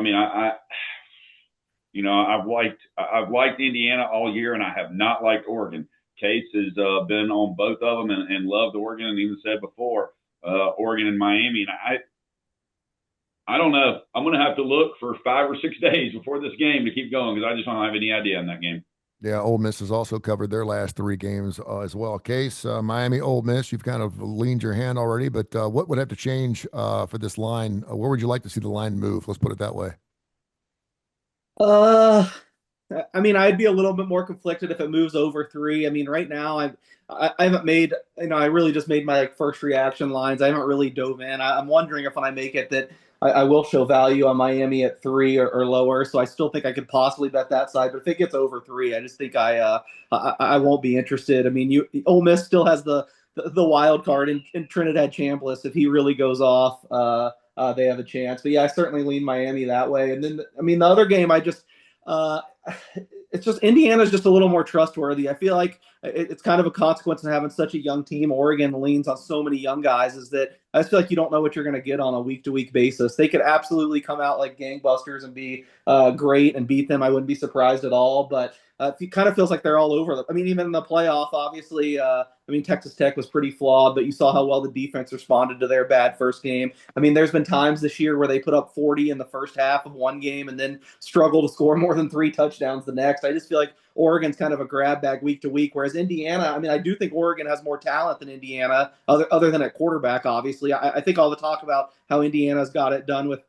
I've liked Indiana all year, and I have not liked Oregon. Case has been on both of them and loved Oregon, and even said before Oregon and Miami, and I don't know. I'm going to have to look for 5 or 6 days before this game to keep going because I just don't have any idea on that game. Yeah, Ole Miss has also covered their last 3 games as well. Case, Miami, Ole Miss, you've kind of leaned your hand already, but what would have to change for this line? Where would you like to see the line move? Let's put it that way. I'd be a little bit more conflicted if it moves over 3. Right now I haven't made, I really just made my first reaction lines. I haven't really dove in. I'm wondering if when I make it that I will show value on Miami at 3 or lower. So I still think I could possibly bet that side. But if it gets over 3, I just think I won't be interested. Ole Miss still has the wild card in Trinidad Chambliss. If he really goes off, they have a chance. But yeah, I certainly lean Miami that way. And then the other game, it's just Indiana's just a little more trustworthy. I feel like it's kind of a consequence of having such a young team. Oregon leans on so many young guys, is that I just feel like you don't know what you're going to get on a week-to-week basis. They could absolutely come out like gangbusters and be great and beat them. I wouldn't be surprised at all, but it kind of feels like they're all over them. I mean, even in the playoff, obviously, Texas Tech was pretty flawed, but you saw how well the defense responded to their bad first game. I mean, there's been times this year where they put up 40 in the first half of one game and then struggle to score more than 3 touchdowns the next. I just feel like Oregon's kind of a grab bag week to week, whereas Indiana, I mean, I do think Oregon has more talent than Indiana, other than at quarterback, obviously. I think all the talk about how Indiana's got it done with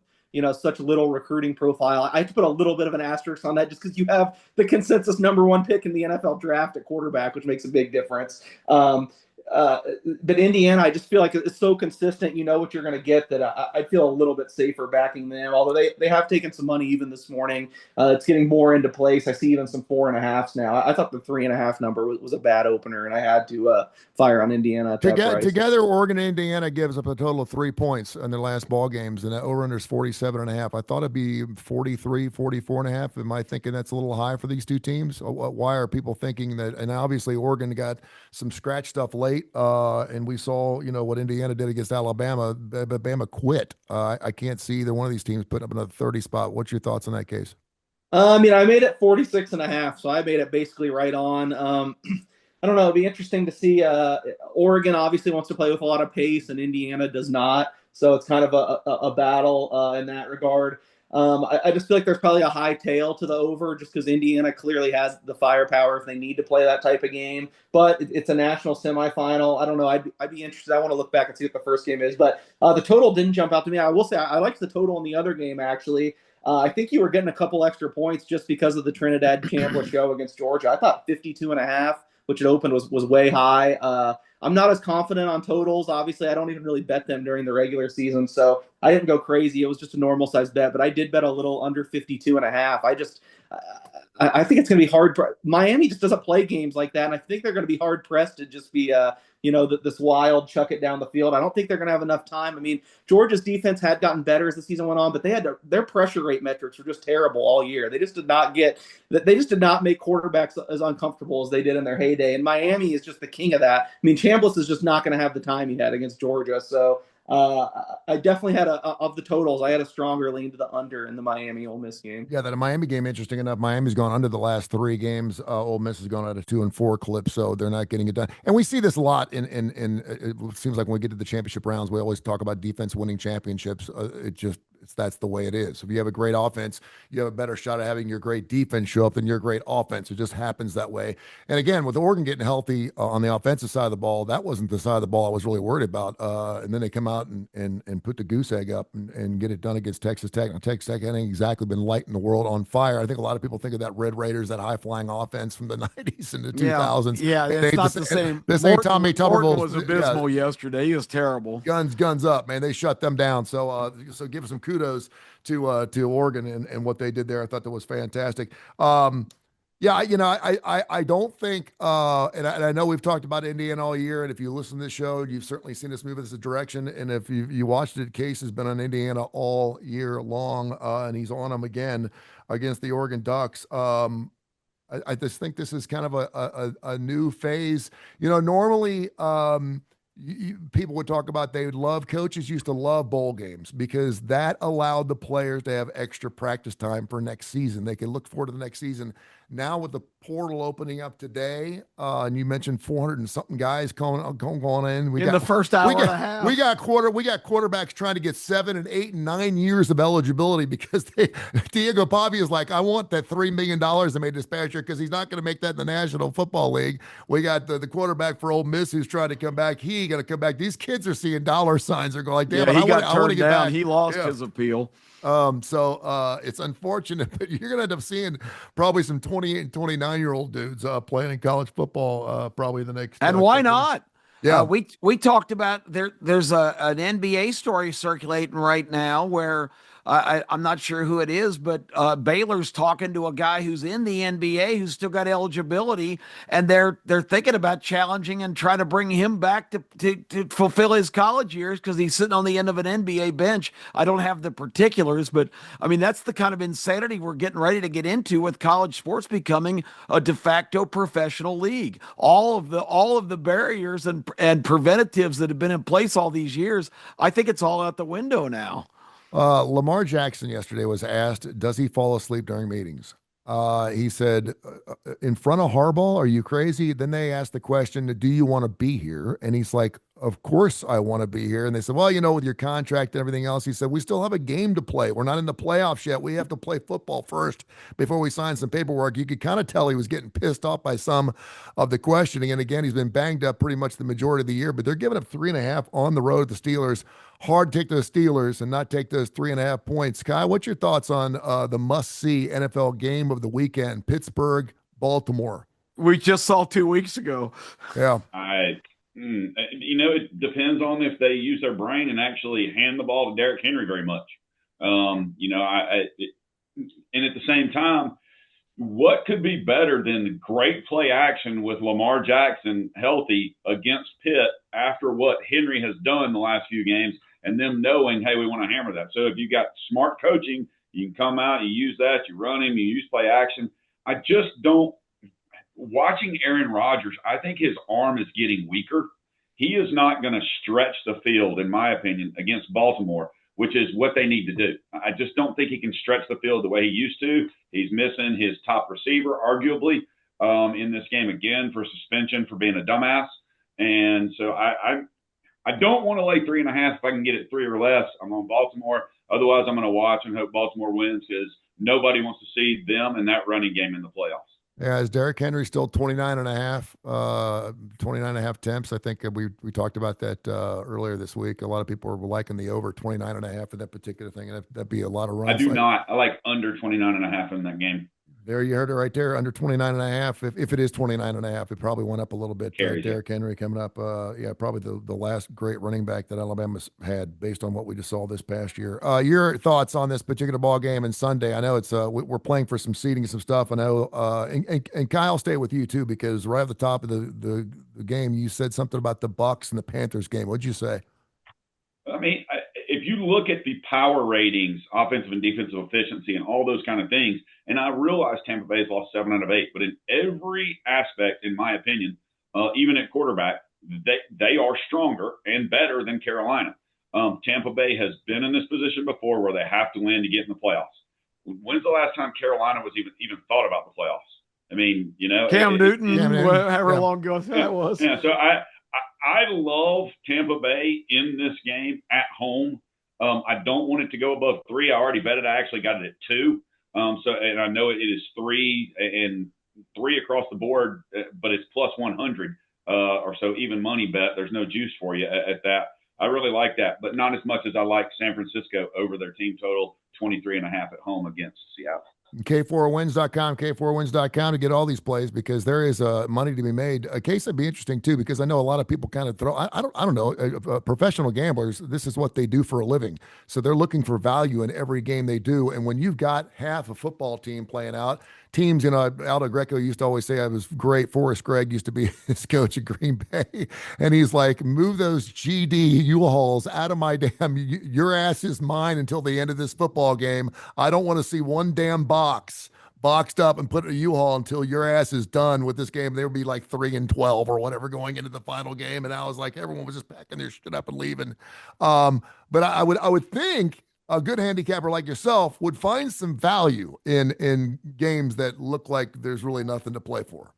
such little recruiting profile. I have to put a little bit of an asterisk on that just because you have the consensus number 1 pick in the NFL draft at quarterback, which makes a big difference. But Indiana, I just feel like it's so consistent. You know what you're going to get that I feel a little bit safer backing them. Although they have taken some money even this morning. It's getting more into place. I see even some 4.5s now. I thought the 3.5 number was a bad opener, and I had to fire on Indiana at that price. Together, Oregon and Indiana gives up a total of 3 points in their last ball games, and that over-under is 47.5. I thought it'd be 43, 44.5. Am I thinking that's a little high for these two teams? Why are people thinking that? And obviously, Oregon got some scratch stuff late, and we saw what Indiana did against Alabama. But Bama quit. I can't see either one of these teams putting up another 30 spot. What's your thoughts on that case? I made it 46.5, so I made it basically right on. I don't know. It'd be interesting to see. Oregon obviously wants to play with a lot of pace, and Indiana does not. So it's kind of a battle in that regard. I just feel like there's probably a high tail to the over just because Indiana clearly has the firepower if they need to play that type of game. But it's a national semifinal. I don't know. I'd be interested. I want to look back and see what the first game is. But the total didn't jump out to me. I will say I liked the total in the other game, actually. I think you were getting a couple extra points just because of the Trinidad Chambliss show against Georgia. I thought 52.5, which it opened, was way high. I'm not as confident on totals. Obviously, I don't even really bet them during the regular season, so I didn't go crazy. It was just a normal size bet, but I did bet a little under 52.5. I think it's going to be hard. Miami just doesn't play games like that, and I think they're going to be hard pressed to just be this wild chuck it down the field. I don't think they're going to have enough time. I mean, Georgia's defense had gotten better as the season went on, but their pressure rate metrics were just terrible all year. They just did not make quarterbacks as uncomfortable as they did in their heyday. And Miami is just the king of that. I mean, Chambliss is just not going to have the time he had against Georgia. So I definitely had of the totals, I had a stronger lean to the under in the Miami Ole Miss game. Yeah, that Miami game, interesting enough. Miami's gone under the last 3 games. Ole Miss has gone at a 2-4 clip, so they're not getting it done. And we see this a lot in it seems like when we get to the championship rounds, we always talk about defense winning championships. That's the way it is. If you have a great offense, you have a better shot at having your great defense show up than your great offense. It just happens that way. And again, with Oregon getting healthy on the offensive side of the ball, that wasn't the side of the ball I was really worried about. And then they come out and put the goose egg up and get it done against Texas Tech. Now, Texas Tech hadn't exactly been lighting the world on fire. I think a lot of people think of that Red Raiders, that high-flying offense from the 90s and the 2000s. Yeah, it's not the same. This ain't Tommy Tuberville. Morton was abysmal yesterday. He was terrible. Guns up, man. They shut them down. So give some kudos to Oregon and what they did there. I thought that was fantastic. I don't think, and I know we've talked about Indiana all year, and if you listen to this show, you've certainly seen us move in this direction. And if you watched it, Case has been on Indiana all year long, and he's on them again against the Oregon Ducks. I just think this is kind of a new phase. Normally, people would talk about coaches used to love bowl games because that allowed the players to have extra practice time for next season. They could look forward to the next season. Now with the portal opening up today, and you mentioned 400 and something guys going in. We got the first hour and a half. We got quarterbacks trying to get 7 and 8 and 9 years of eligibility because Diego Pavi is like, I want that $3 million I made this past year because he's not going to make that in the National Football League. We got the quarterback for Ole Miss who's trying to come back. He ain't going to come back. These kids are seeing dollar signs. They're going like, damn, he got turned to get down. back. He lost his appeal. So it's unfortunate, but you're going to end up seeing probably some 28 and 29-year-old dudes playing in college football probably the next. And why not? Yeah, we talked about there's an NBA story circulating right now where I'm not sure who it is, but Baylor's talking to a guy who's in the NBA who's still got eligibility, and they're thinking about challenging and trying to bring him back to fulfill his college years because he's sitting on the end of an NBA bench. I don't have the particulars, but I mean that's the kind of insanity we're getting ready to get into with college sports becoming a de facto professional league. All of the barriers and preventatives that have been in place all these years, I think it's all out the window now. Lamar Jackson yesterday was asked, does he fall asleep during meetings? He said, in front of Harbaugh, are you crazy? Then they asked the question, do you want to be here? And he's like, of course I want to be here. And they said, well, with your contract and everything else, he said, we still have a game to play. We're not in the playoffs yet. We have to play football first before we sign some paperwork. You could kind of tell he was getting pissed off by some of the questioning. And again, he's been banged up pretty much the majority of the year, but they're giving up 3.5 on the road, the Steelers. Hard to take those Steelers and not take those 3.5 points. Kai, what's your thoughts on the must-see NFL game of the weekend, Pittsburgh, Baltimore? We just saw 2 weeks ago. Yeah. It depends on if they use their brain and actually hand the ball to Derrick Henry very much. And at the same time, what could be better than great play action with Lamar Jackson healthy against Pitt after what Henry has done the last few games and them knowing, hey, we want to hammer that. So if you got smart coaching, you can come out, you use that, you run him, you use play action. I just don't – watching Aaron Rodgers, I think his arm is getting weaker. He is not going to stretch the field, in my opinion, against Baltimore, which is what they need to do. I just don't think he can stretch the field the way he used to. He's missing his top receiver, arguably, in this game again for suspension for being a dumbass. And so I don't want to lay 3.5. If I can get it 3 or less, I'm on Baltimore. Otherwise, I'm going to watch and hope Baltimore wins because nobody wants to see them in that running game in the playoffs. Yeah, is Derrick Henry still 29.5 attempts? I think we talked about that earlier this week. A lot of people were liking the over 29.5 for that particular thing. And that'd be a lot of runs. I do not. I like under 29.5 in that game. There you heard it right there, under 29.5. If it is 29.5, it probably went up a little bit. Derrick Henry coming up. Probably the last great running back that Alabama's had based on what we just saw this past year. Your thoughts on this particular ball game and Sunday? I know it's we're playing for some seeding and some stuff. I know, and Kyle, stay with you too because right at the top of the game, you said something about the Bucs and the Panthers game. What'd you say? I mean, if you look at the power ratings, offensive and defensive efficiency, and all those kind of things, and I realize Tampa Bay has lost 7 out of 8, but in every aspect, in my opinion, even at quarterback, they are stronger and better than Carolina. Tampa Bay has been in this position before where they have to win to get in the playoffs. When's the last time Carolina was even thought about the playoffs? I mean, Cam Newton, however long ago that was. Yeah, so I love Tampa Bay in this game at home. I don't want it to go above 3. I already bet it. I actually got it at 2. And I know it is 3 and 3 across the board, but it's plus 100 or so even money bet. There's no juice for you at that. I really like that, but not as much as I like San Francisco over their team total 23.5 at home against Seattle. K4Wins.com, K4Wins.com to get all these plays because there is money to be made. A case that'd be interesting too because I know a lot of people kind of throw. I don't know. Professional gamblers, this is what they do for a living, so they're looking for value in every game they do. And when you've got half a football team playing out, teams, Aldo Greco used to always say I was great. Forrest Gregg used to be his coach at Green Bay, and he's like, move those GD U-Hauls out of my damn. Your ass is mine until the end of this football game. I don't want to see one damn boxed up and put in a U-Haul until your ass is done with this game. They would be like 3-12 or whatever going into the final game. And I was like, everyone was just packing their shit up and leaving. But I would think a good handicapper like yourself would find some value in games that look like there's really nothing to play for.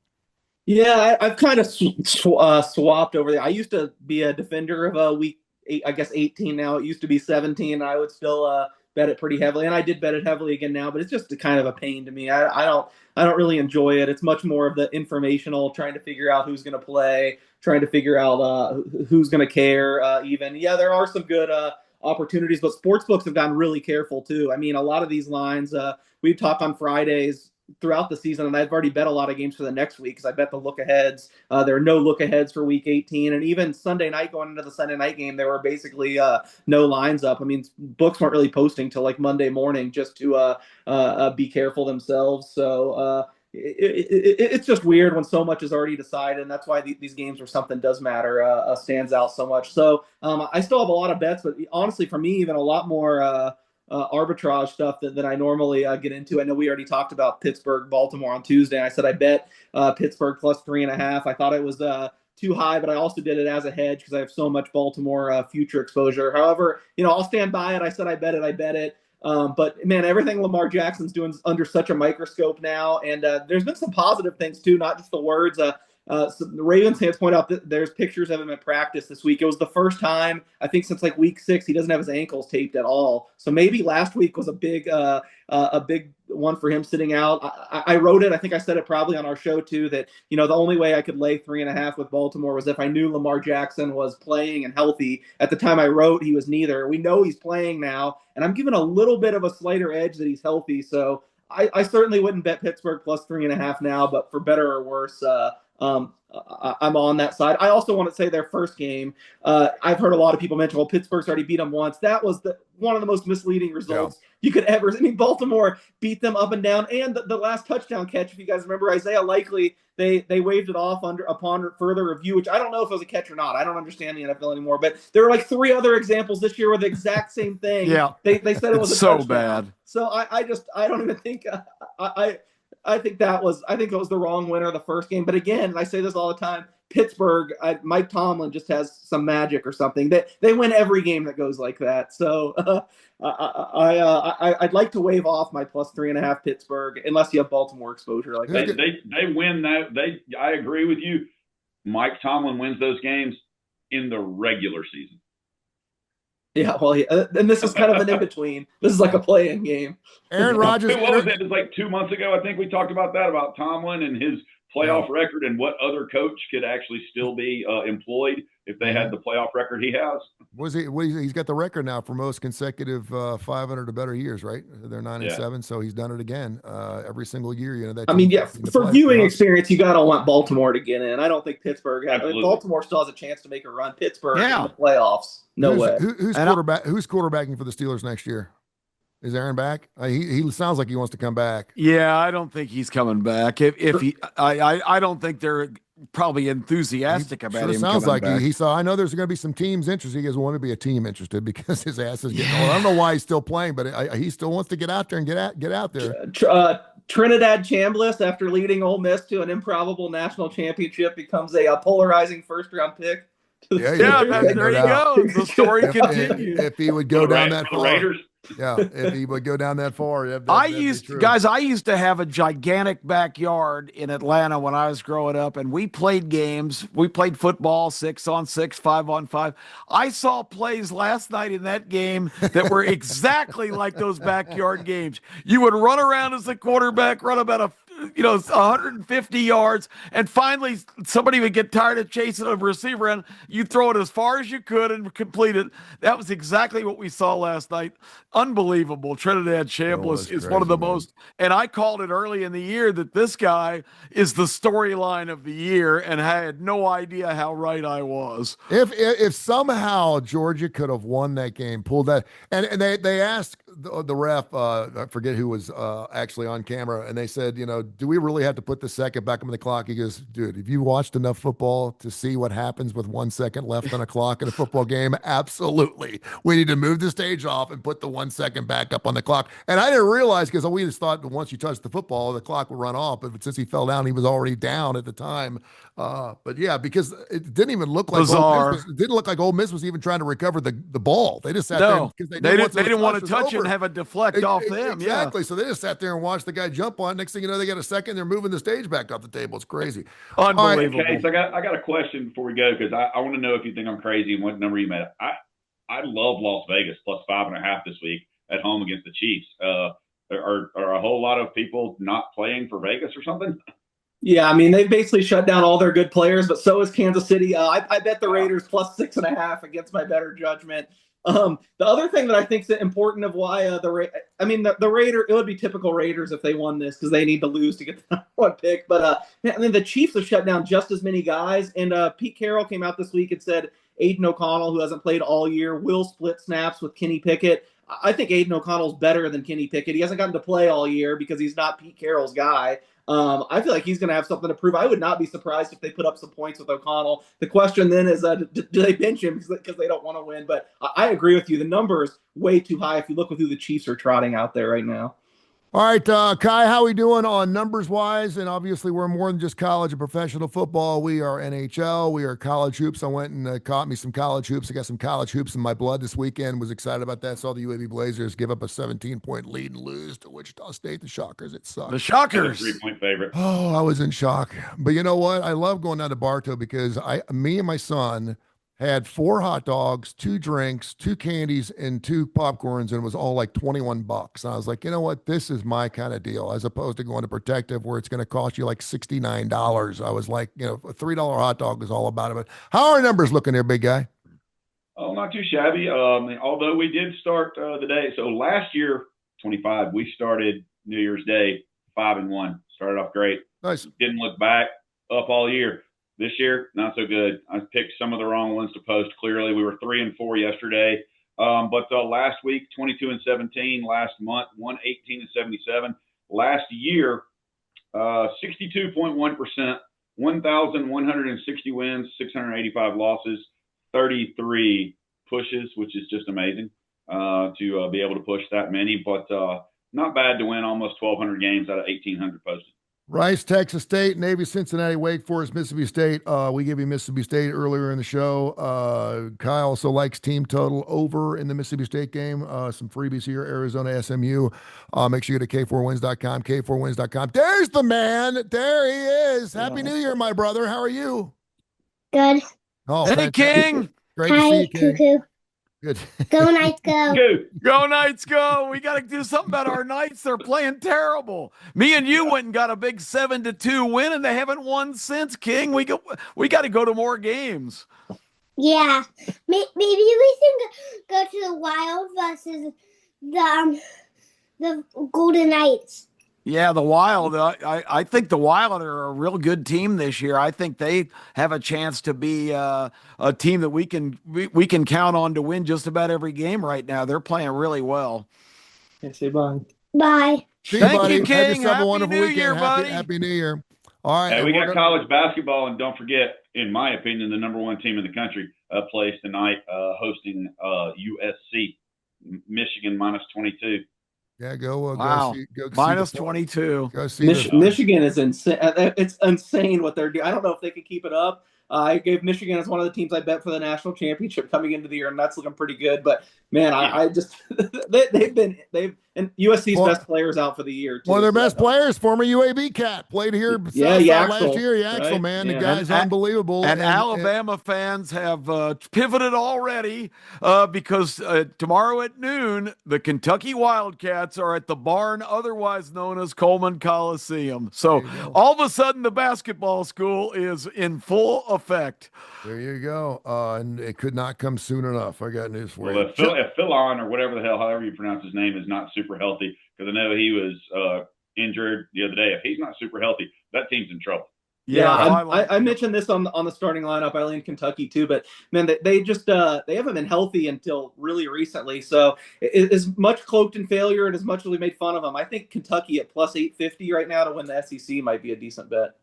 Yeah, I've kind of swapped over there. I used to be a defender of week 8, I guess 18 now. It used to be 17. And I would still bet it pretty heavily, and I did bet it heavily again now. But it's just kind of a pain to me. I don't really enjoy it. It's much more of the informational, trying to figure out who's going to play, trying to figure out who's going to care. Even there are some good opportunities, but sports books have gotten really careful too. I mean, a lot of these lines we talk on Fridays throughout the season, and I've already bet a lot of games for the next week because I bet the look-aheads. There are no look-aheads for Week 18, and even Sunday night going into the Sunday night game, there were basically no lines up. I mean, books weren't really posting till like Monday morning just to be careful themselves. So it's just weird when so much is already decided, and that's why these games where something does matter stands out so much. So I still have a lot of bets, but honestly, for me, even a lot more arbitrage stuff that I normally get into. I know we already talked about Pittsburgh, Baltimore on Tuesday. I said I bet Pittsburgh plus 3.5. I thought it was too high, but I also did it as a hedge because I have so much Baltimore future exposure. However, I'll stand by it. I said I bet it. I bet it. But man, everything Lamar Jackson's doing is under such a microscope now, and there's been some positive things too, not just the words. So the Ravens fans point out that there's pictures of him at practice this week. It was the first time, I think, since like week 6, he doesn't have his ankles taped at all. So maybe last week was a big one for him sitting out. I wrote it. I think I said it probably on our show too, that, the only way I could lay 3.5 with Baltimore was if I knew Lamar Jackson was playing and healthy. At the time I wrote, he was neither. We know he's playing now, and I'm giving a little bit of a slighter edge that he's healthy. So I certainly wouldn't bet Pittsburgh plus 3.5 now, but for better or worse, I'm on that side. I also want to say their first game. I've heard a lot of people mention, well, Pittsburgh's already beat them once. That was one of the most misleading results you could ever. I mean, Baltimore beat them up and down, and the last touchdown catch, if you guys remember, Isaiah Likely, they waved it off upon further review, which I don't know if it was a catch or not. I don't understand the NFL anymore, but there were like 3 other examples this year with the exact same thing. Yeah, they said it was it's a touchdown. so bad. So I don't even think I think it was the wrong winner the first game. But again, I say this all the time, Pittsburgh, Mike Tomlin just has some magic or something. They win every game that goes like that. So I'd like to wave off my plus 3.5 Pittsburgh, unless you have Baltimore exposure like that. They win that. I agree with you. Mike Tomlin wins those games in the regular season. Yeah, well, and this is kind of an in-between. This is like a play-in game. Aaron Rodgers. What was it? It was like 2 months ago, I think we talked about that, about Tomlin and his playoff record and what other coach could actually still be employed if they had the playoff record he has. He's got the record now for most consecutive 500 or better years, right? They're 9-7, so he's done it again every single year. For viewing experience, you got to want Baltimore to get in. I don't think Pittsburgh has. Baltimore still has a chance to make a run. Pittsburgh in the playoffs, no way. Who's quarterbacking for the Steelers next year? Is Aaron back? He sounds like he wants to come back. Yeah, I don't think he's coming back. I don't think they're probably enthusiastic about him. Sounds like back. He saw. I know there's going to be some teams interested. He goes, "Want to be a team interested because his ass is getting old." I don't know why he's still playing, but he still wants to get out there and get out there. Trinidad Chambliss, after leading Ole Miss to an improbable national championship, becomes a polarizing first-round pick. There you go. The story continues. If he would go down that far. Raiders. Yeah, if he would go down that far. I used to have a gigantic backyard in Atlanta when I was growing up, and we played games. We played football, 6-on-6, 5-on-5. I saw plays last night in that game that were exactly like those backyard games. You would run around as a quarterback, run about 150 yards, and finally somebody would get tired of chasing a receiver, and you throw it as far as you could and complete it. That was exactly what we saw last night. Unbelievable. Trinidad Chambliss is one of the most, and I called it early in the year that this guy is the storyline of the year, and I had no idea how right I was. If somehow Georgia could have won that game, pulled that, and they asked the ref, I forget who was actually on camera, and they said, do we really have to put the second back on the clock? He goes, dude, have you watched enough football to see what happens with 1 second left on a clock in a football game? Absolutely. We need to move the stage off and put the 1 second back up on the clock. And I didn't realize, because we just thought that once you touched the football, the clock would run off. But since he fell down, he was already down at the time. But yeah, because it didn't even look like Ole Miss was even trying to recover the ball. They just sat there because they didn't want to touch it and have it deflect off them. Exactly. So they just sat there and watched the guy jump on. Next thing you know, they got a second. They're moving the stage back off the table. It's crazy. Unbelievable. Okay, so I got a question before we go, because I want to know if you think I'm crazy and what number you made. I love Las Vegas plus 5.5 this week at home against the Chiefs. Are a whole lot of people not playing for Vegas or something? Yeah, I mean, they've basically shut down all their good players, but so is Kansas City. I bet the Raiders plus 6.5 against my better judgment. The other thing that I think is important of why the Raider, it would be typical Raiders if they won this because they need to lose to get the number one pick. But the Chiefs have shut down just as many guys. And Pete Carroll came out this week and said Aiden O'Connell, who hasn't played all year, will split snaps with Kenny Pickett. I think Aiden O'Connell's better than Kenny Pickett. He hasn't gotten to play all year because he's not Pete Carroll's guy. I feel like he's going to have something to prove. I would not be surprised if they put up some points with O'Connell. The question then is, do they bench him because they don't want to win? But I agree with you. The number is way too high if you look with who the Chiefs are trotting out there right now. All right, Kai, how we doing on numbers-wise? And obviously, we're more than just college and professional football. We are NHL. We are college hoops. I went and caught me some college hoops. I got some college hoops in my blood this weekend. Was excited about that. Saw the UAB Blazers give up a 17-point lead and lose to Wichita State. The Shockers. It sucked. The Shockers. 3-point favorite. Oh, I was in shock. But you know what? I love going down to Bartow because me and my son had 4 hot dogs, 2 drinks, 2 candies, and 2 popcorns, and it was all like $21. And I was like, you know what? This is my kind of deal, as opposed to going to Protective where it's going to cost you like $69. I was like, a $3 hot dog is all about it. But how are numbers looking there, big guy? Oh, not too shabby. Although we did start the day. So last year, 25, we started New Year's Day 5-1. Started off great. Nice. Didn't look back, up all year. This year, not so good. I picked some of the wrong ones to post. Clearly, we were 3-4 yesterday. But last week, 22-17. Last month, 118-77. Last year, 62.1%, 1,160 wins, 685 losses, 33 pushes, which is just amazing to be able to push that many. But not bad to win almost 1,200 games out of 1,800 posted. Rice, Texas State, Navy, Cincinnati, Wake Forest, Mississippi State. We gave you Mississippi State earlier in the show. Kyle also likes team total over in the Mississippi State game. Some freebies here, Arizona, SMU. Make sure you go to K4Wins.com, K4Wins.com. There's the man. There he is. Happy New Year, my brother. How are you? Good. Oh, Hey, fantastic. King. Great to see Hi, you, King. Cuckoo. Good. Go Knights, go. Go Knights, go. We got to do something about our Knights. They're playing terrible. Me and you went and got a big 7-2 win, and they haven't won since, King. We got to go to more games. Yeah. Maybe we can go to the Wild versus the Golden Knights. Yeah, the Wild. I think the Wild are a real good team this year. I think they have a chance to be a team that we can count on to win just about every game right now. They're playing really well. Yeah, say bye. Bye. See you, Thank buddy. you, King. Have yourself a Happy wonderful New weekend. Year, buddy. Happy New Year. All right. Hey, and we we're got college basketball, and don't forget, in my opinion, the number 1 team in the country plays tonight, hosting USC, Michigan -22. Yeah, go. Wow. Go see Minus the- 22. Go see Michigan is insane. It's insane what they're doing. I don't know if they can keep it up. I gave Michigan as one of the teams I bet for the national championship coming into the year, and that's looking pretty good. But man, I just they've and USC's best players out for the year too. One of their best players, former UAB cat, played here last year. Yaxel, right? man, Yeah. the guy's unbelievable. And Alabama fans have pivoted already because tomorrow at noon, the Kentucky Wildcats are at the barn, otherwise known as Coleman Coliseum. So all of a sudden, the basketball school is in full effect. There you go. And it could not come soon enough. I got news for you. If Philon, or whatever the hell, however you pronounce his name, is not super healthy, because I know he was injured the other day. If he's not super healthy, that team's in trouble. Yeah, I mentioned this on the starting lineup. I lean Kentucky too, but man, they just they haven't been healthy until really recently. So as much cloaked in failure and as much as we made fun of them, I think Kentucky at plus 850 right now to win the SEC might be a decent bet.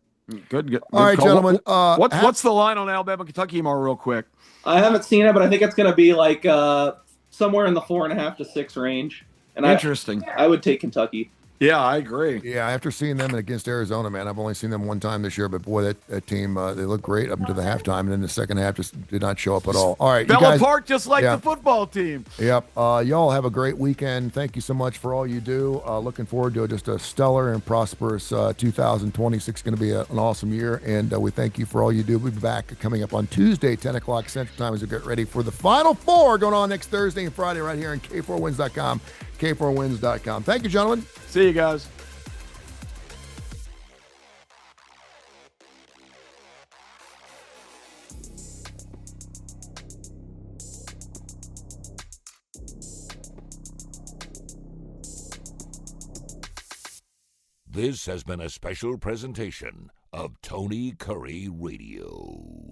Good. All right, call. gentlemen. What's the line on Alabama Kentucky tomorrow, real quick? I haven't seen it, but I think it's going to be like somewhere in the 4.5 to 6 range. And Interesting. I would take Kentucky. Yeah, I agree. Yeah, after seeing them against Arizona, man, I've only seen them one time this year, but boy, that team, they look great up until the halftime, and then the second half just did not show up at all. All right, Fell you guys, apart just like the football team. Yep. Y'all have a great weekend. Thank you so much for all you do. Looking forward to just a stellar and prosperous 2026. Going to be an awesome year, and we thank you for all you do. We'll be back coming up on Tuesday, 10 o'clock Central Time, as we get ready for the Final Four going on next Thursday and Friday right here on K4Wins.com, K4Wins.com. Thank you, gentlemen. See you guys. This has been a special presentation of Tony Curry Radio.